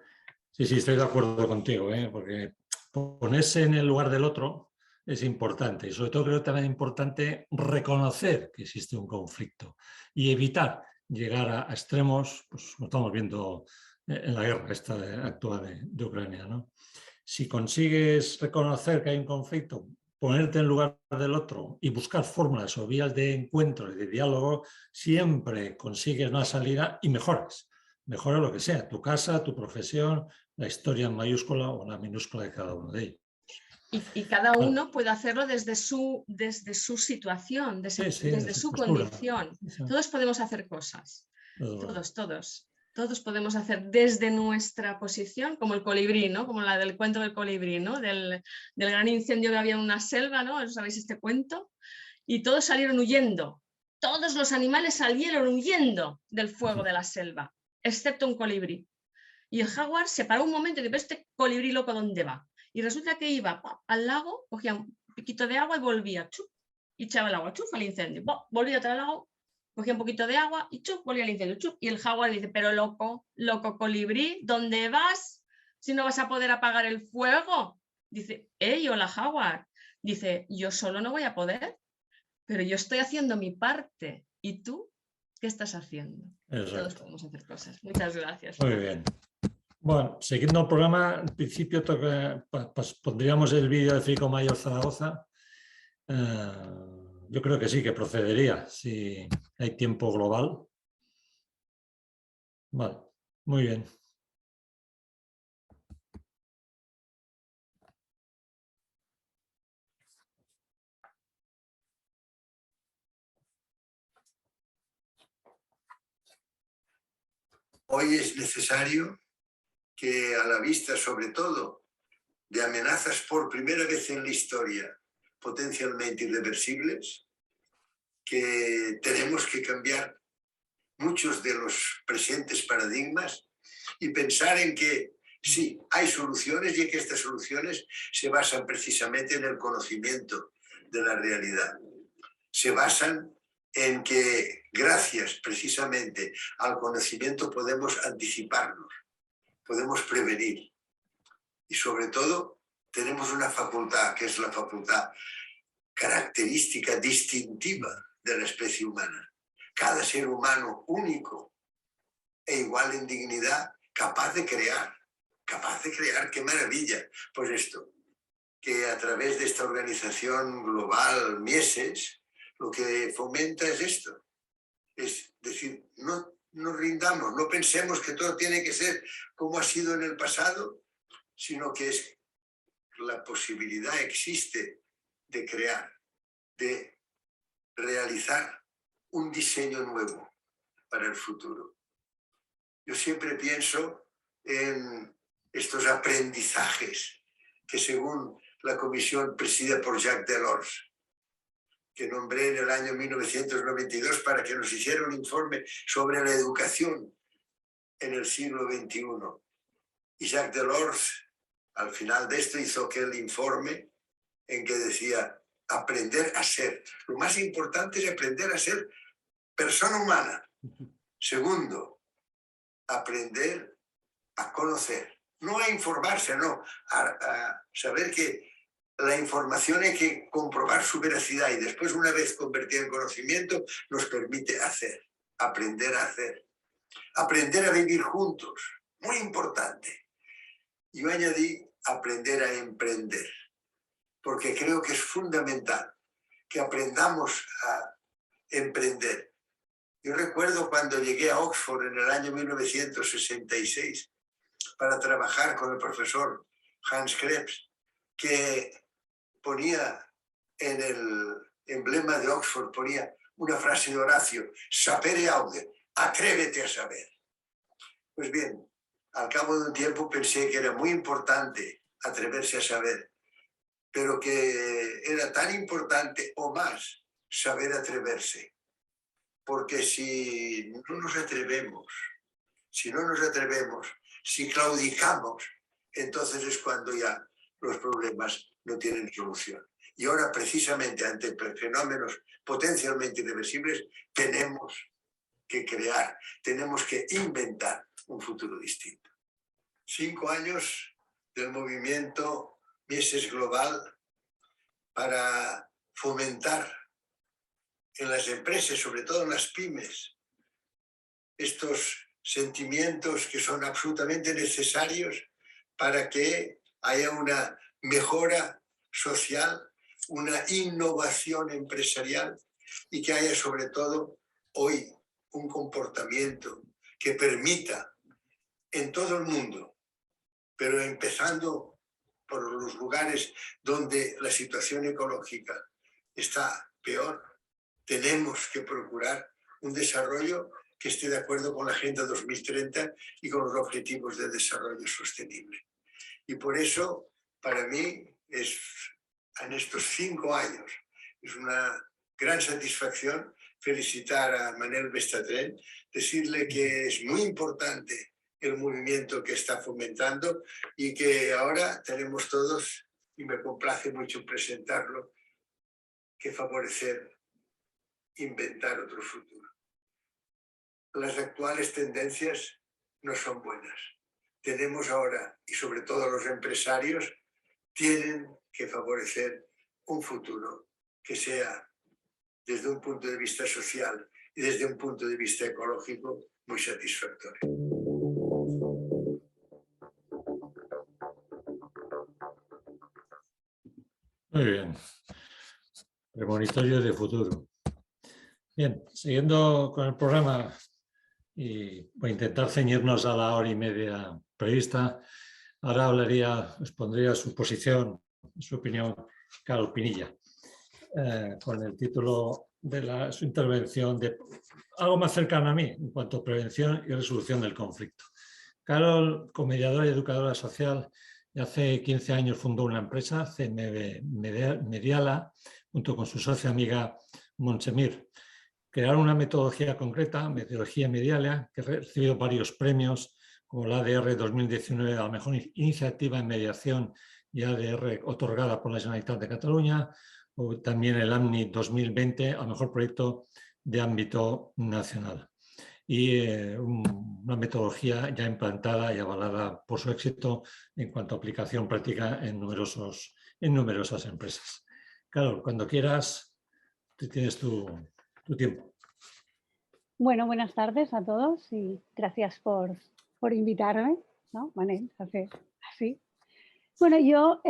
Sí, estoy de acuerdo contigo, porque ponerse en el lugar del otro es importante y sobre todo creo que también es importante reconocer que existe un conflicto y evitar llegar a extremos, pues lo estamos viendo en la guerra esta actual de Ucrania, ¿no? Si consigues reconocer que hay un conflicto, ponerte en lugar del otro y buscar fórmulas o vías de encuentro y de diálogo, siempre consigues una salida y mejoras. Mejora lo que sea, tu casa, tu profesión, la historia en mayúscula o la minúscula de cada uno de ellos. Y cada uno puede hacerlo desde su situación, desde su condición. Sí. Todos podemos hacer cosas, todos podemos hacer desde nuestra posición, como el colibrí, ¿no? Como la del cuento del colibrí, ¿no? Del gran incendio que había en una selva, ¿no? ¿Sabéis este cuento? Y todos salieron huyendo, todos los animales salieron huyendo del fuego de la selva, excepto un colibrí. Y el jaguar se paró un momento y dijo, este colibrí loco, ¿dónde va? Y resulta que iba al lago, cogía un piquito de agua y volvía, chup, y echaba el agua, chuf, al incendio. Volvía otra al lago, cogía un poquito de agua y chup, volvía al incendio, chup. Y el jaguar dice, pero loco colibrí, ¿dónde vas? Si no vas a poder apagar el fuego. Dice, hola jaguar. Dice, yo solo no voy a poder, pero yo estoy haciendo mi parte. ¿Y tú qué estás haciendo? Exacto. Todos podemos hacer cosas. Muchas gracias. Muy bien. Bueno, siguiendo el programa, en principio pues, pondríamos el vídeo de Federico Mayor Zaragoza. Yo creo que sí, que procedería si hay tiempo global. Vale, muy bien. Hoy es necesario que, a la vista sobre todo de amenazas por primera vez en la historia potencialmente irreversibles, que tenemos que cambiar muchos de los presentes paradigmas y pensar en que sí, hay soluciones y que estas soluciones se basan precisamente en el conocimiento de la realidad. Se basan en que gracias precisamente al conocimiento podemos anticiparnos, podemos prevenir y sobre todo tenemos una facultad que es la facultad característica distintiva de la especie humana. Cada ser humano único e igual en dignidad, capaz de crear, qué maravilla. Pues esto, que a través de esta organización global Mieses, lo que fomenta es esto, es decir, no nos rindamos, no pensemos que todo tiene que ser como ha sido en el pasado, sino que es la posibilidad existe de crear, de realizar un diseño nuevo para el futuro. Yo siempre pienso en estos aprendizajes que según la comisión presidida por Jacques Delors, que nombré en el año 1992 para que nos hiciera un informe sobre la educación en el siglo XXI. Y Jacques Delors, al final de esto, hizo aquel informe en que decía aprender a ser. Lo más importante es aprender a ser persona humana. Segundo, aprender a conocer. No a informarse, no, a saber que la información hay que comprobar su veracidad y después, una vez convertida en conocimiento, nos permite hacer, aprender a hacer. Aprender a vivir juntos, muy importante. Yo añadí aprender a emprender, porque creo que es fundamental que aprendamos a emprender. Yo recuerdo cuando llegué a Oxford en el año 1966 para trabajar con el profesor Hans Krebs, que ponía en el emblema de Oxford, ponía una frase de Horacio, sapere aude, atrévete a saber. Pues bien, al cabo de un tiempo pensé que era muy importante atreverse a saber, pero que era tan importante o más saber atreverse. Porque si no nos atrevemos, si claudicamos, entonces es cuando ya los problemas no tienen solución. Y ahora, precisamente ante fenómenos potencialmente irreversibles, tenemos que crear, tenemos que inventar un futuro distinto. 5 años del movimiento Mieses Global para fomentar en las empresas, sobre todo en las pymes, estos sentimientos que son absolutamente necesarios para que haya una mejora social, una innovación empresarial y que haya sobre todo hoy un comportamiento que permita en todo el mundo, pero empezando por los lugares donde la situación ecológica está peor, tenemos que procurar un desarrollo que esté de acuerdo con la Agenda 2030 y con los Objetivos de Desarrollo Sostenible. Y por eso, para mí, en estos 5 años, es una gran satisfacción felicitar a Manel Bestatren, decirle que es muy importante el movimiento que está fomentando y que ahora tenemos todos, y me complace mucho presentarlo, que favorecer inventar otro futuro. Las actuales tendencias no son buenas. Tenemos ahora, y sobre todo los empresarios, tienen que favorecer un futuro que sea, desde un punto de vista social y desde un punto de vista ecológico, muy satisfactorio. Muy bien. Premonitorio de futuro. Bien, siguiendo con el programa y voy a intentar ceñirnos a la hora y media prevista, ahora expondría su posición, su opinión, Carol Pinilla, con el título de su intervención de algo más cercano a mí en cuanto a prevención y resolución del conflicto. Carol, como mediadora y educadora social, hace 15 años fundó una empresa, CMB Mediala, junto con su socia amiga Montsemir. Crearon una metodología concreta, metodología Mediala, que ha recibido varios premios, como la ADR 2019 a la mejor iniciativa en mediación y ADR otorgada por la Generalitat de Cataluña, o también el AMNI 2020 a mejor proyecto de ámbito nacional. Y una metodología ya implantada y avalada por su éxito en cuanto a aplicación práctica en numerosas empresas. Carol, cuando quieras, tienes tu tiempo. Bueno, buenas tardes a todos y gracias por invitarme, ¿no? Manel, hace así. Bueno, yo,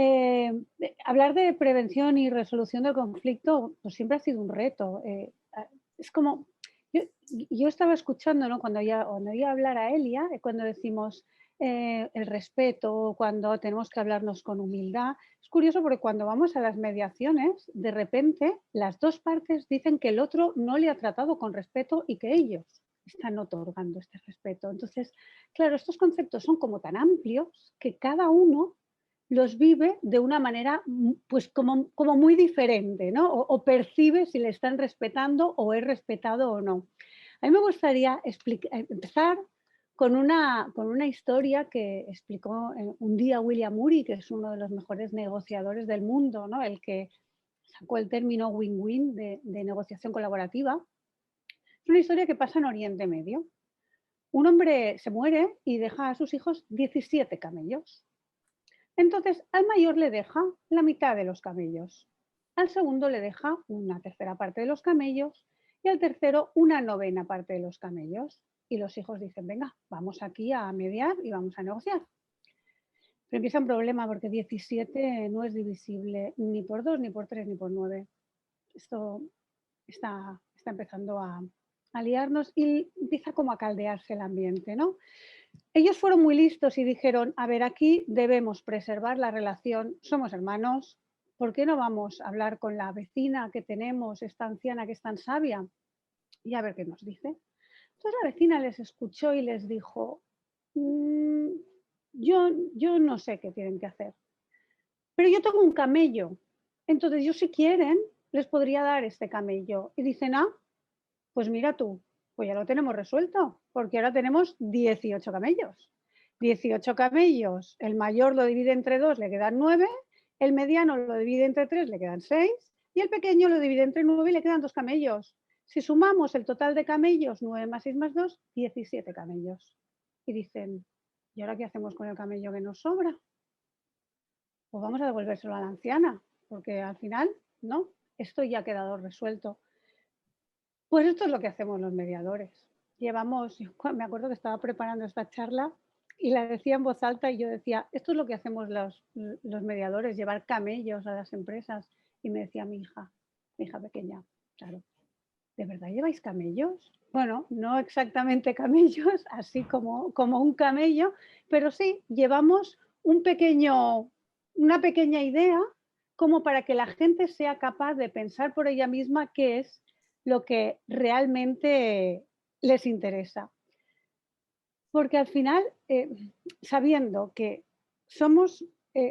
hablar de prevención y resolución del conflicto, pues siempre ha sido un reto. Es como, yo, yo estaba escuchando, ¿no? Cuando oía hablar a Elia, cuando decimos el respeto, cuando tenemos que hablarnos con humildad. Es curioso porque cuando vamos a las mediaciones, de repente las dos partes dicen que el otro no le ha tratado con respeto y que ellos están otorgando este respeto. Entonces, claro, estos conceptos son como tan amplios que cada uno los vive de una manera pues como muy diferente, ¿no? O percibe si le están respetando o es respetado o no. A mí me gustaría empezar con una historia que explicó un día William Ury, que es uno de los mejores negociadores del mundo, ¿no? El que sacó el término win-win de negociación colaborativa. Es una historia que pasa en Oriente Medio. Un hombre se muere y deja a sus hijos 17 camellos. Entonces, al mayor le deja la mitad de los camellos, al segundo le deja una tercera parte de los camellos y al tercero una novena parte de los camellos. Y los hijos dicen, venga, vamos aquí a mediar y vamos a negociar. Pero empieza un problema porque 17 no es divisible ni por 2, ni por 3, ni por 9. Esto está empezando a liarnos y empieza como a caldearse el ambiente, ¿no? Ellos fueron muy listos y dijeron, a ver, aquí debemos preservar la relación, somos hermanos, ¿por qué no vamos a hablar con la vecina que tenemos, esta anciana que es tan sabia? Y a ver qué nos dice. Entonces la vecina les escuchó y les dijo, "Mm, yo no sé qué tienen que hacer, pero yo tengo un camello, entonces yo si quieren les podría dar este camello". Y dicen, ah, pues mira tú, pues ya lo tenemos resuelto, porque ahora tenemos 18 camellos. 18 camellos, el mayor lo divide entre 2, le quedan 9, el mediano lo divide entre 3, le quedan 6, y el pequeño lo divide entre 9 y le quedan 2 camellos. Si sumamos el total de camellos, 9 más 6 más 2, 17 camellos. Y dicen, ¿y ahora qué hacemos con el camello que nos sobra? Pues vamos a devolvérselo a la anciana, porque al final, no, esto ya ha quedado resuelto. Pues esto es lo que hacemos los mediadores. Me acuerdo que estaba preparando esta charla y la decía en voz alta y yo decía, esto es lo que hacemos los mediadores, llevar camellos a las empresas. Y me decía mi hija pequeña, claro, ¿de verdad lleváis camellos? Bueno, no exactamente camellos, así como un camello, pero sí llevamos una pequeña idea como para que la gente sea capaz de pensar por ella misma qué es lo que realmente les interesa. Porque al final, sabiendo que somos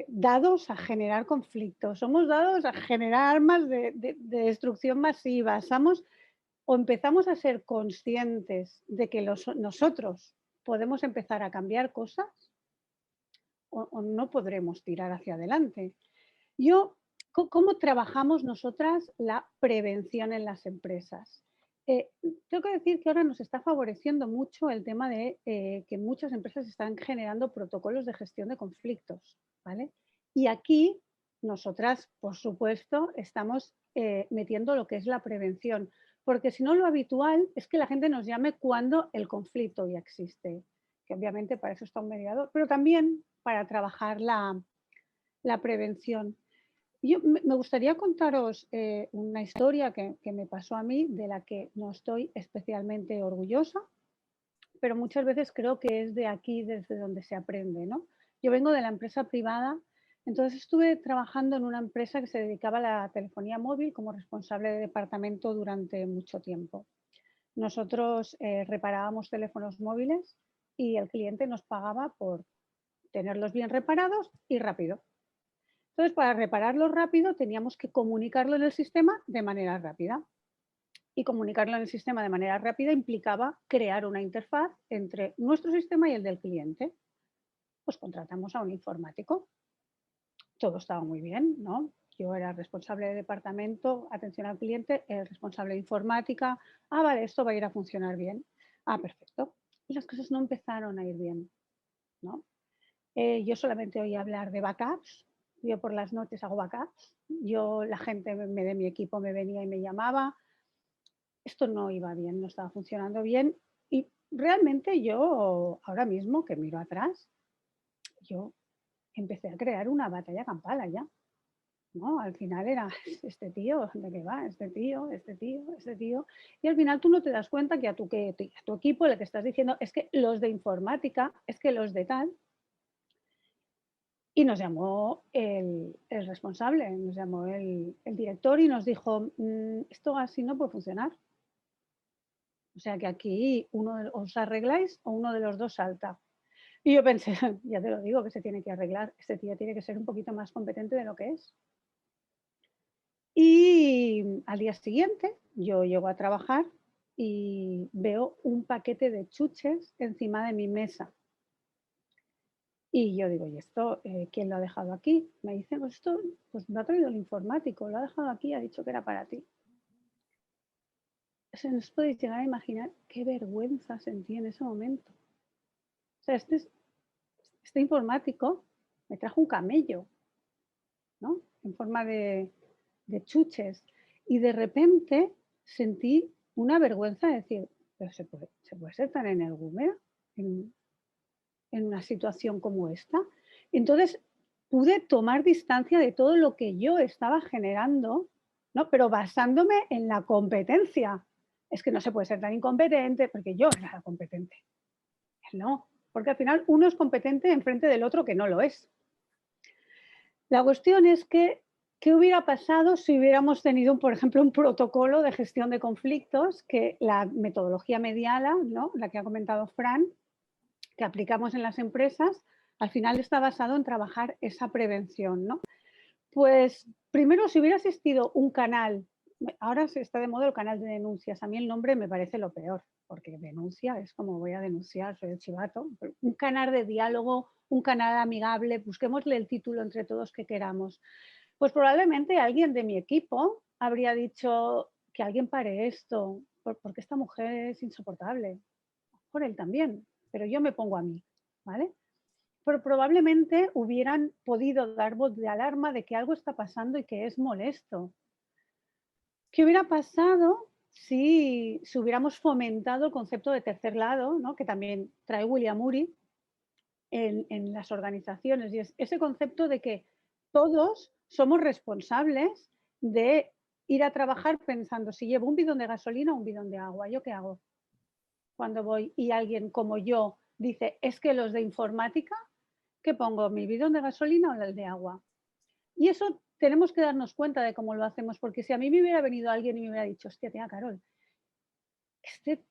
dados a generar conflictos, somos dados a generar armas de destrucción masiva, o empezamos a ser conscientes de que nosotros podemos empezar a cambiar cosas o no podremos tirar hacia adelante. ¿Cómo trabajamos nosotras la prevención en las empresas? Tengo que decir que ahora nos está favoreciendo mucho el tema de que muchas empresas están generando protocolos de gestión de conflictos, ¿vale? Y aquí nosotras, por supuesto, estamos metiendo lo que es la prevención, porque si no lo habitual es que la gente nos llame cuando el conflicto ya existe, que obviamente para eso está un mediador, pero también para trabajar la prevención. Me gustaría contaros una historia que me pasó a mí, de la que no estoy especialmente orgullosa, pero muchas veces creo que es de aquí desde donde se aprende, ¿no? Yo vengo de la empresa privada, entonces estuve trabajando en una empresa que se dedicaba a la telefonía móvil como responsable de departamento durante mucho tiempo. Nosotros reparábamos teléfonos móviles y el cliente nos pagaba por tenerlos bien reparados y rápido. Entonces, para repararlo rápido, teníamos que comunicarlo en el sistema de manera rápida. Y comunicarlo en el sistema de manera rápida implicaba crear una interfaz entre nuestro sistema y el del cliente. Pues contratamos a un informático. Todo estaba muy bien, ¿no? Yo era responsable de departamento, atención al cliente, el responsable de informática. Ah, vale, esto va a ir a funcionar bien. Ah, perfecto. Y las cosas no empezaron a ir bien, ¿no? Yo solamente oía hablar de backups. Yo por las noches hago backups. La gente de mi equipo me venía y me llamaba. esto no iba bien, no estaba funcionando bien y realmente yo ahora mismo que miro atrás, yo empecé a crear una batalla campal allá, ¿no? Al final era este tío, ¿de qué va? Este tío, este tío, este tío. Y al final tú no te das cuenta que a tu equipo le que estás diciendo es que los de informática, es que los de tal. Y nos llamó el responsable, nos llamó el director y nos dijo, esto así no puede funcionar. O sea que aquí os arregláis o uno de los dos salta. Y yo pensé, ya te lo digo, que se tiene que arreglar. Este tío tiene que ser un poquito más competente de lo que es. Y al día siguiente yo llego a trabajar y veo un paquete de chuches encima de mi mesa. Y yo digo, ¿y esto quién lo ha dejado aquí? Me dice, pues esto pues lo ha traído el informático, lo ha dejado aquí y ha dicho que era para ti. O sea, no os podéis llegar a imaginar qué vergüenza sentí en ese momento. O sea, este informático me trajo un camello, ¿no? En forma de chuches. Y de repente sentí una vergüenza de decir, pero se puede ser tan energúmena en una situación como esta. Entonces pude tomar distancia de todo lo que yo estaba generando, ¿no? Pero basándome en la competencia. Es que no se puede ser tan incompetente porque yo era la competente. No, porque al final uno es competente enfrente del otro que no lo es. La cuestión es que, ¿qué hubiera pasado si hubiéramos tenido, por ejemplo, un protocolo de gestión de conflictos que la metodología Mediala, ¿no? La que ha comentado Fran, que aplicamos en las empresas, al final está basado en trabajar esa prevención, ¿no? Pues primero, si hubiera existido un canal, ahora se está de moda el canal de denuncias, a mí el nombre me parece lo peor, porque denuncia es como voy a denunciar, soy el chivato, un canal de diálogo, un canal amigable, busquémosle el título entre todos que queramos. Pues probablemente alguien de mi equipo habría dicho que alguien pare esto, porque esta mujer es insoportable, por él también, pero yo me pongo a mí, ¿vale? Pero probablemente hubieran podido dar voz de alarma de que algo está pasando y que es molesto. ¿Qué hubiera pasado si hubiéramos fomentado el concepto de tercer lado, ¿no? Que también trae William Ury en las organizaciones? Y es ese concepto de que todos somos responsables de ir a trabajar pensando si llevo un bidón de gasolina o un bidón de agua. ¿Yo qué hago cuando voy y alguien como yo dice, es que los de informática, ¿qué pongo? ¿Mi bidón de gasolina o el de agua? Y eso tenemos que darnos cuenta de cómo lo hacemos, porque si a mí me hubiera venido alguien y me hubiera dicho, hostia, tía Carol, este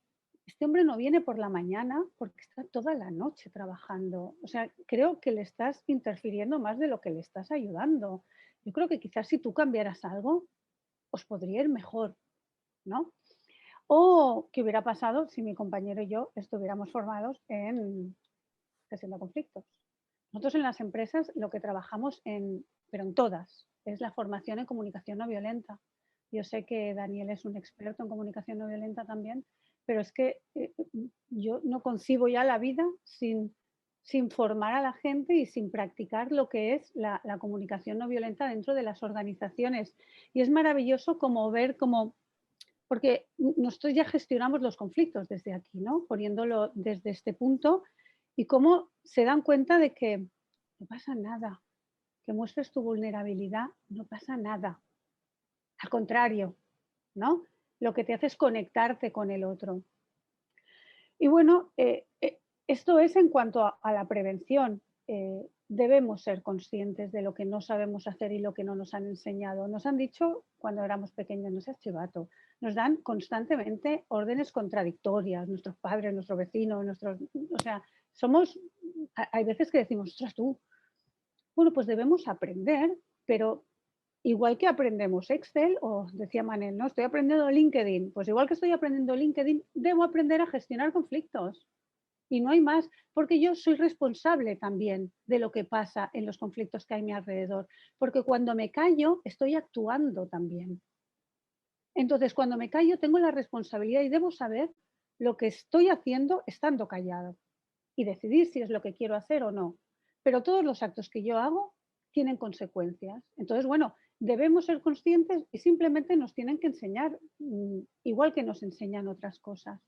hombre no viene por la mañana porque está toda la noche trabajando. O sea, creo que le estás interfiriendo más de lo que le estás ayudando. Yo creo que quizás si tú cambiaras algo, os podría ir mejor, ¿no? O qué hubiera pasado si mi compañero y yo estuviéramos formados en gestión de conflictos. Nosotros en las empresas lo que trabajamos pero en todas, es la formación en comunicación no violenta. Yo sé que Daniel es un experto en comunicación no violenta también, pero es que yo no concibo ya la vida sin formar a la gente y sin practicar lo que es la comunicación no violenta dentro de las organizaciones. Y es maravilloso como ver cómo, porque nosotros ya gestionamos los conflictos desde aquí, ¿no? Poniéndolo desde este punto y cómo se dan cuenta de que no pasa nada, que muestres tu vulnerabilidad, no pasa nada. Al contrario, ¿no? Lo que te hace es conectarte con el otro. Y bueno, esto es en cuanto a la prevención. Debemos ser conscientes de lo que no sabemos hacer y lo que no nos han enseñado. Nos han dicho cuando éramos pequeños, no seas chivato. Nos dan constantemente órdenes contradictorias, nuestros padres, nuestros vecinos, o sea, hay veces que decimos, ostras, tú. Bueno, pues debemos aprender, pero igual que aprendemos Excel, o decía Manel, no, estoy aprendiendo LinkedIn, pues igual que estoy aprendiendo LinkedIn, debo aprender a gestionar conflictos. Y no hay más, porque yo soy responsable también de lo que pasa en los conflictos que hay a mi alrededor, porque cuando me callo estoy actuando también. Entonces, cuando me callo tengo la responsabilidad y debo saber lo que estoy haciendo estando callado y decidir si es lo que quiero hacer o no. Pero todos los actos que yo hago tienen consecuencias. Entonces, bueno, debemos ser conscientes y simplemente nos tienen que enseñar, igual que nos enseñan otras cosas.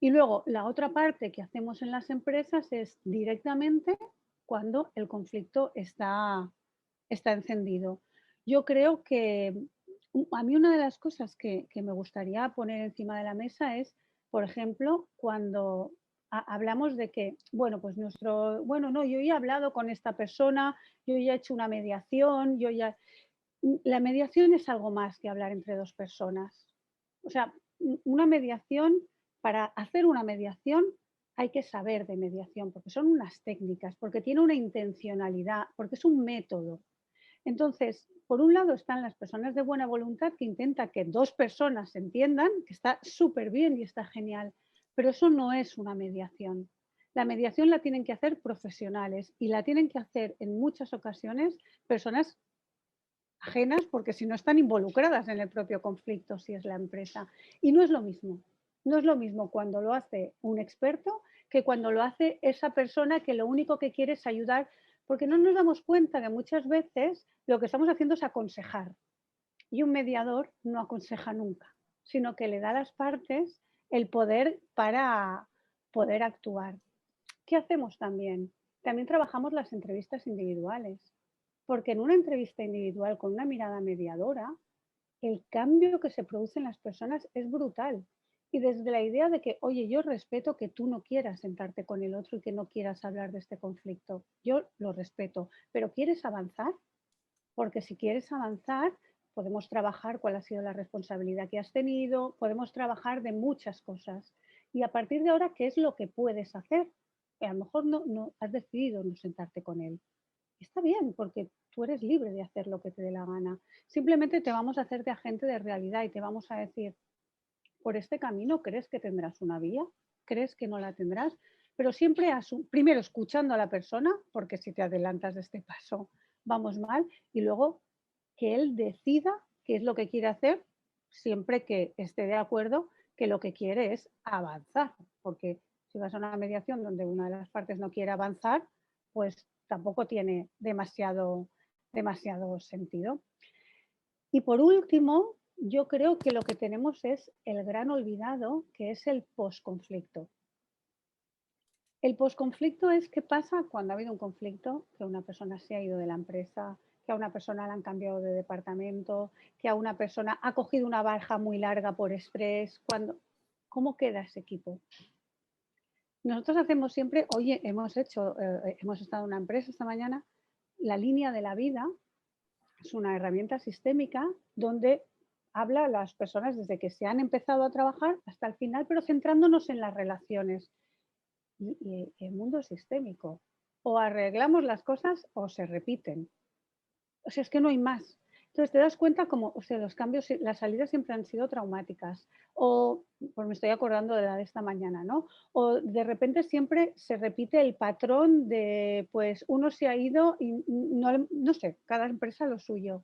Y luego, la otra parte que hacemos en las empresas es directamente cuando el conflicto está encendido. Yo creo que a mí una de las cosas que me gustaría poner encima de la mesa es, por ejemplo, cuando hablamos de que, bueno, pues bueno, no, yo ya he hablado con esta persona, yo ya he hecho una mediación, la mediación es algo más que hablar entre dos personas. O sea, una mediación, para hacer una mediación hay que saber de mediación, porque son unas técnicas, porque tiene una intencionalidad, porque es un método. Entonces, por un lado están las personas de buena voluntad que intentan que dos personas se entiendan, que está súper bien y está genial, pero eso no es una mediación. La mediación la tienen que hacer profesionales y la tienen que hacer en muchas ocasiones personas ajenas, porque si no están involucradas en el propio conflicto, si es la empresa. Y no es lo mismo. No es lo mismo cuando lo hace un experto que cuando lo hace esa persona que lo único que quiere es ayudar, porque no nos damos cuenta que muchas veces lo que estamos haciendo es aconsejar. Y un mediador no aconseja nunca, sino que le da a las partes el poder para poder actuar. ¿Qué hacemos también? También trabajamos las entrevistas individuales. Porque en una entrevista individual con una mirada mediadora, el cambio que se produce en las personas es brutal. Y desde la idea de que, oye, yo respeto que tú no quieras sentarte con el otro y que no quieras hablar de este conflicto. Yo lo respeto, pero ¿quieres avanzar? Porque si quieres avanzar, podemos trabajar cuál ha sido la responsabilidad que has tenido, podemos trabajar de muchas cosas. Y a partir de ahora, ¿qué es lo que puedes hacer? A lo mejor no has decidido no sentarte con él. Está bien, porque tú eres libre de hacer lo que te dé la gana. Simplemente te vamos a hacer de agente de realidad y te vamos a decir, por este camino, ¿crees que tendrás una vía? ¿Crees que no la tendrás? Pero siempre, primero escuchando a la persona, porque si te adelantas de este paso, vamos mal, y luego que él decida qué es lo que quiere hacer, siempre que esté de acuerdo que lo que quiere es avanzar, porque si vas a una mediación donde una de las partes no quiere avanzar, pues tampoco tiene demasiado sentido. Y por último, yo creo que lo que tenemos es el gran olvidado, que es el posconflicto. El posconflicto es qué pasa cuando ha habido un conflicto, que una persona se ha ido de la empresa, que a una persona la han cambiado de departamento, que a una persona ha cogido una baja muy larga por estrés. ¿Cómo queda ese equipo? Nosotros hacemos siempre, oye, hemos estado en una empresa esta mañana, la línea de la vida es una herramienta sistémica donde habla a las personas desde que se han empezado a trabajar hasta el final, pero centrándonos en las relaciones. Y el mundo es sistémico. O arreglamos las cosas o se repiten. O sea, es que no hay más. Entonces te das cuenta como, o sea, los cambios, las salidas siempre han sido traumáticas. O, pues me estoy acordando de la de esta mañana, ¿no? O de repente siempre se repite el patrón de, pues uno se ha ido y no sé, cada empresa lo suyo.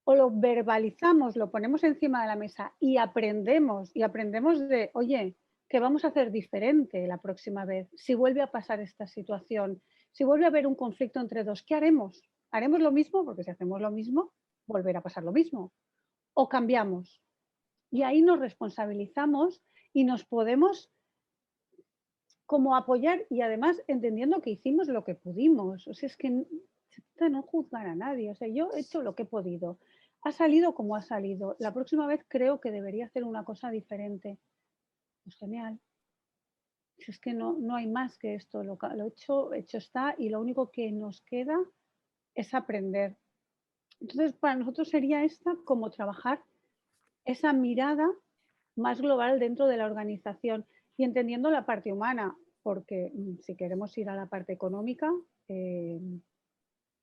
O lo verbalizamos, lo ponemos encima de la mesa y aprendemos de, oye, ¿qué vamos a hacer diferente la próxima vez? Si vuelve a pasar esta situación, si vuelve a haber un conflicto entre dos, ¿qué haremos? ¿Haremos lo mismo? Porque si hacemos lo mismo, volverá a pasar lo mismo. O cambiamos. Y ahí nos responsabilizamos y nos podemos como apoyar y además entendiendo que hicimos lo que pudimos. O sea, es que no juzgar a nadie. O sea, yo he hecho lo que he podido. Ha salido como ha salido. La próxima vez creo que debería hacer una cosa diferente. Pues genial. Es que no hay más que esto. Lo hecho está y lo único que nos queda es aprender. Entonces, para nosotros sería esta como trabajar esa mirada más global dentro de la organización y entendiendo la parte humana, porque si queremos ir a la parte económica,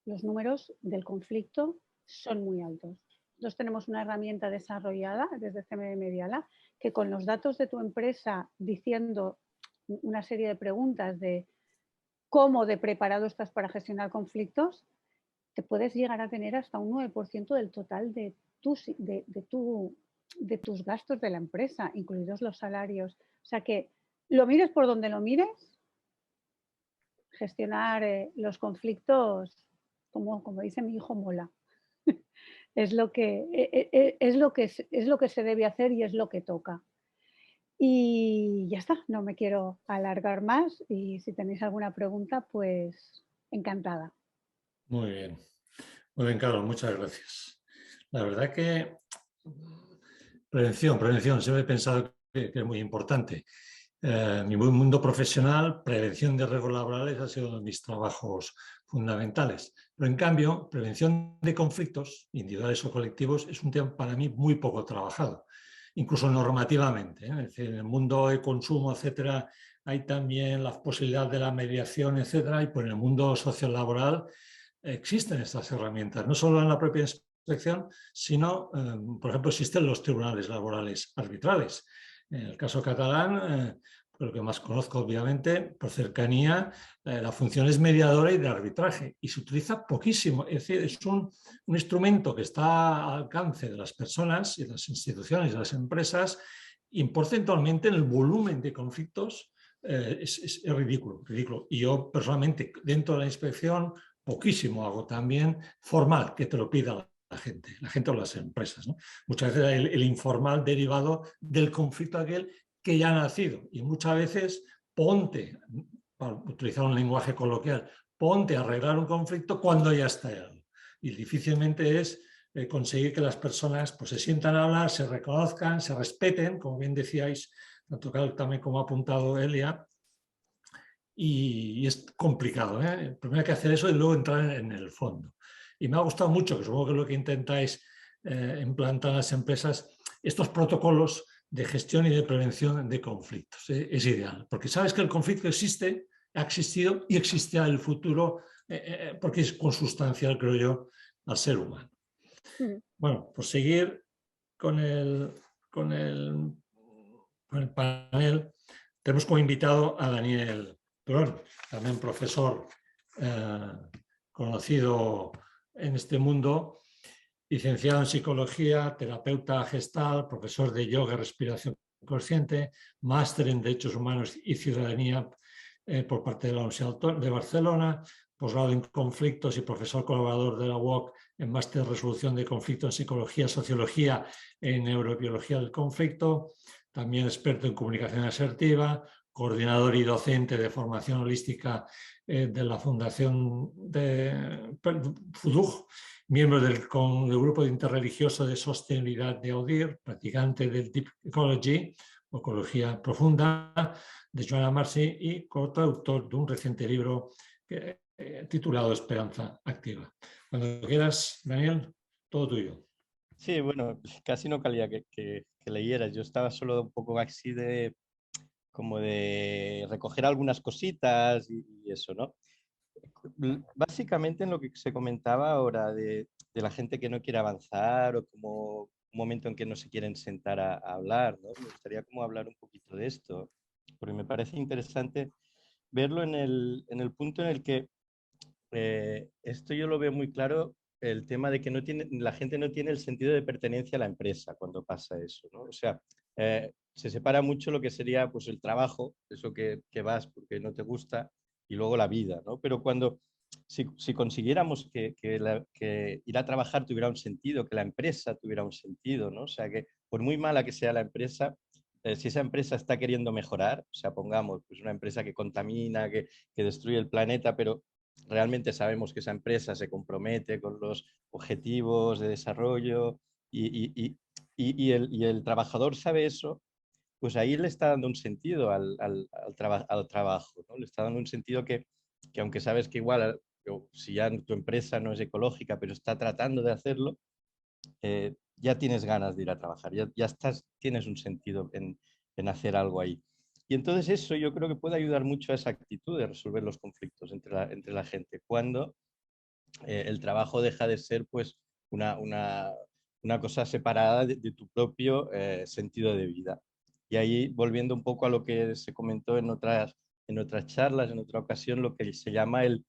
los números del conflicto son muy altos. Nosotros tenemos una herramienta desarrollada desde CMM Mediala que con los datos de tu empresa diciendo una serie de preguntas de cómo de preparado estás para gestionar conflictos, te puedes llegar a tener hasta un 9% del total de tus gastos de la empresa, incluidos los salarios. O sea que lo mires por donde lo mires, gestionar los conflictos, como dice mi hijo, mola. es lo que se debe hacer y es lo que toca. Y ya está, no me quiero alargar más y si tenéis alguna pregunta, pues encantada. Muy bien. Muy bien, Carlos, muchas gracias. La verdad que prevención, siempre he pensado que es muy importante. En mi mundo profesional, prevención de riesgos laborales ha sido uno de mis trabajos fundamentales. Pero en cambio, prevención de conflictos individuales o colectivos es un tema para mí muy poco trabajado, incluso normativamente. Es decir, en el mundo de consumo, etcétera, hay también la posibilidad de la mediación, etcétera, y por el mundo sociolaboral existen estas herramientas, no solo en la propia inspección, sino, por ejemplo, existen los tribunales laborales arbitrales. En el caso catalán, lo que más conozco obviamente, por cercanía, la función es mediadora y de arbitraje y se utiliza poquísimo. Es decir, es un instrumento que está al alcance de las personas y de las instituciones y de las empresas y porcentualmente en el volumen de conflictos es ridículo, ridículo. Y yo personalmente, dentro de la inspección, poquísimo hago también formal, que te lo pida la gente o las empresas, ¿no? Muchas veces el informal derivado del conflicto aquel que ya ha nacido y muchas veces ponte, para utilizar un lenguaje coloquial, ponte a arreglar un conflicto cuando ya está estallado. Y difícilmente es conseguir que las personas pues, se sientan a hablar, se reconozcan, se respeten, como bien decíais, tanto Carlos también como ha apuntado Elia, y es complicado. Primero hay que hacer eso y luego entrar en el fondo. Y me ha gustado mucho, que supongo que es lo que intentáis implantar en las empresas, estos protocolos de gestión y de prevención de conflictos. Es ideal, porque sabes que el conflicto existe, ha existido y existirá en el futuro, porque es consustancial, creo yo, al ser humano. Bueno, pues seguir con con el panel. Tenemos como invitado a Daniel Turón, también profesor conocido en este mundo, licenciado en psicología, terapeuta gestal, profesor de yoga y respiración consciente, máster en derechos humanos y ciudadanía por parte de la Universidad de Barcelona, posgrado en conflictos y profesor colaborador de la UOC en máster de resolución de conflictos en psicología, sociología y neurobiología del conflicto, también experto en comunicación asertiva, coordinador y docente de formación holística de la Fundación de FUDUG, miembro del grupo interreligioso de sostenibilidad de ODIR, practicante del Deep Ecology, o ecología profunda, de Joanna Marcy y coautor de un reciente libro titulado Esperanza Activa. Cuando quieras, Daniel, todo tuyo. Sí, bueno, casi no calía que leyeras. Yo estaba solo un poco así de como de recoger algunas cositas y eso, ¿no? Básicamente en lo que se comentaba ahora de la gente que no quiere avanzar o como un momento en que no se quieren sentar a hablar, ¿no? Me gustaría como hablar un poquito de esto, porque me parece interesante verlo en el punto en el que esto yo lo veo muy claro, el tema de que la gente no tiene el sentido de pertenencia a la empresa cuando pasa eso, ¿no? O sea, se separa mucho lo que sería pues, el trabajo, eso que vas porque no te gusta, y luego la vida, ¿no? Pero si consiguiéramos que ir a trabajar tuviera un sentido, que la empresa tuviera un sentido, ¿no? O sea, que por muy mala que sea la empresa, si esa empresa está queriendo mejorar, o sea, pongamos pues, una empresa que contamina, que destruye el planeta, pero realmente sabemos que esa empresa se compromete con los objetivos de desarrollo y el trabajador sabe eso, pues ahí le está dando un sentido al trabajo, ¿no? Le está dando un sentido que aunque sabes que igual, si ya tu empresa no es ecológica, pero está tratando de hacerlo, ya tienes ganas de ir a trabajar, ya tienes un sentido en hacer algo ahí. Y entonces eso yo creo que puede ayudar mucho a esa actitud de resolver los conflictos entre la gente, cuando el trabajo deja de ser pues una cosa separada de tu propio sentido de vida. Y ahí, volviendo un poco a lo que se comentó en otras charlas, en otra ocasión, lo que se llama el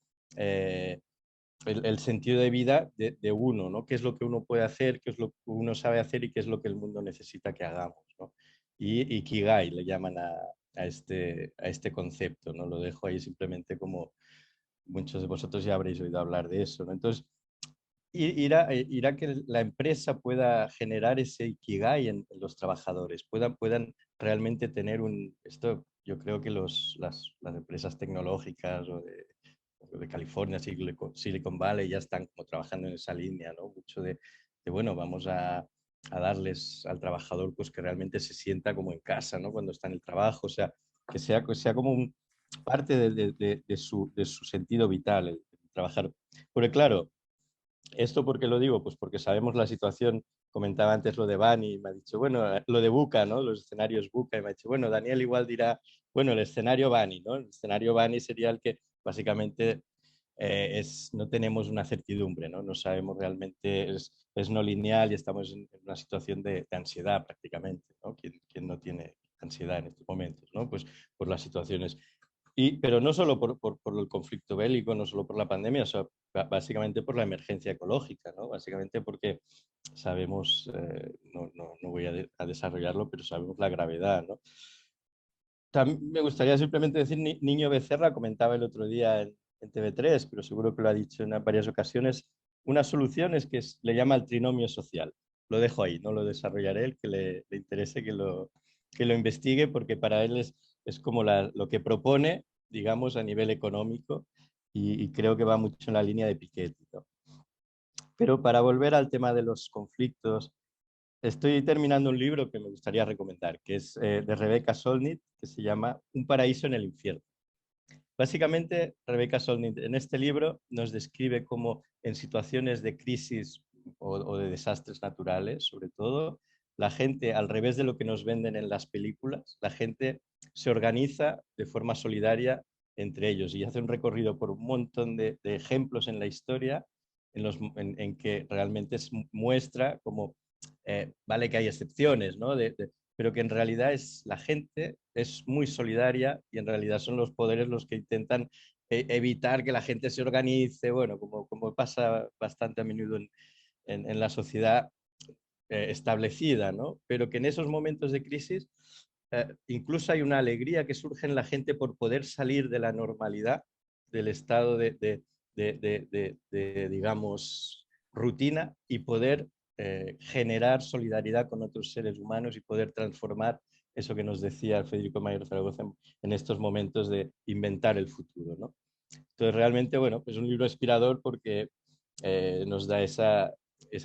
sentido de vida de uno, ¿no? ¿Qué es lo que uno puede hacer, qué es lo que uno sabe hacer y qué es lo que el mundo necesita que hagamos, ¿no? Y Ikigai le llaman a este concepto, ¿no? Lo dejo ahí simplemente como muchos de vosotros ya habréis oído hablar de eso, ¿no? Entonces, ir a que la empresa pueda generar ese ikigai en los trabajadores, puedan realmente tener esto yo creo que las empresas tecnológicas o de California, Silicon Valley ya están como trabajando en esa línea, ¿no? Mucho bueno, vamos a darles al trabajador pues que realmente se sienta como en casa, ¿no? Cuando está en el trabajo, o sea, que sea como parte de su sentido vital el trabajar. Porque claro, ¿esto por qué lo digo? Pues porque sabemos la situación, comentaba antes lo de Bani, y me ha dicho, bueno, lo de Buca, ¿no? Los escenarios Buca, y me ha dicho, bueno, Daniel igual dirá, bueno, el escenario Bani, ¿no? El escenario Bani sería el que básicamente no tenemos una certidumbre, ¿no? No sabemos realmente, es no lineal y estamos en una situación de ansiedad prácticamente, ¿no? ¿Quién no tiene ansiedad en estos momentos, ¿no? Pues por las situaciones. Pero no solo por el conflicto bélico, no solo por la pandemia, o sea, básicamente por la emergencia ecológica, ¿no? Básicamente porque sabemos, no voy a desarrollarlo, pero sabemos la gravedad, ¿no? También me gustaría simplemente decir, Niño Becerra comentaba el otro día en TV3, pero seguro que lo ha dicho en varias ocasiones, una solución es que le llama el trinomio social. Lo dejo ahí, no lo desarrollaré, el que le interese que lo investigue, porque para él es como lo que propone, digamos, a nivel económico, y creo que va mucho en la línea de Piketty, ¿no? Pero para volver al tema de los conflictos, estoy terminando un libro que me gustaría recomendar, que es de Rebecca Solnit, que se llama Un paraíso en el infierno. Básicamente, Rebecca Solnit en este libro nos describe cómo en situaciones de crisis o de desastres naturales, sobre todo, la gente, al revés de lo que nos venden en las películas, la gente se organiza de forma solidaria entre ellos y hace un recorrido por un montón de ejemplos en la historia en que realmente muestra como, vale que hay excepciones, ¿no? Pero que en realidad la gente es muy solidaria y en realidad son los poderes los que intentan evitar que la gente se organice, bueno, como pasa bastante a menudo en la sociedad establecida, ¿no? Pero que en esos momentos de crisis incluso hay una alegría que surge en la gente por poder salir de la normalidad, del estado digamos, rutina y poder generar solidaridad con otros seres humanos y poder transformar eso que nos decía Federico Mayor Zaragoza en estos momentos de inventar el futuro, ¿no? Entonces, realmente, bueno, pues es un libro inspirador porque nos da esa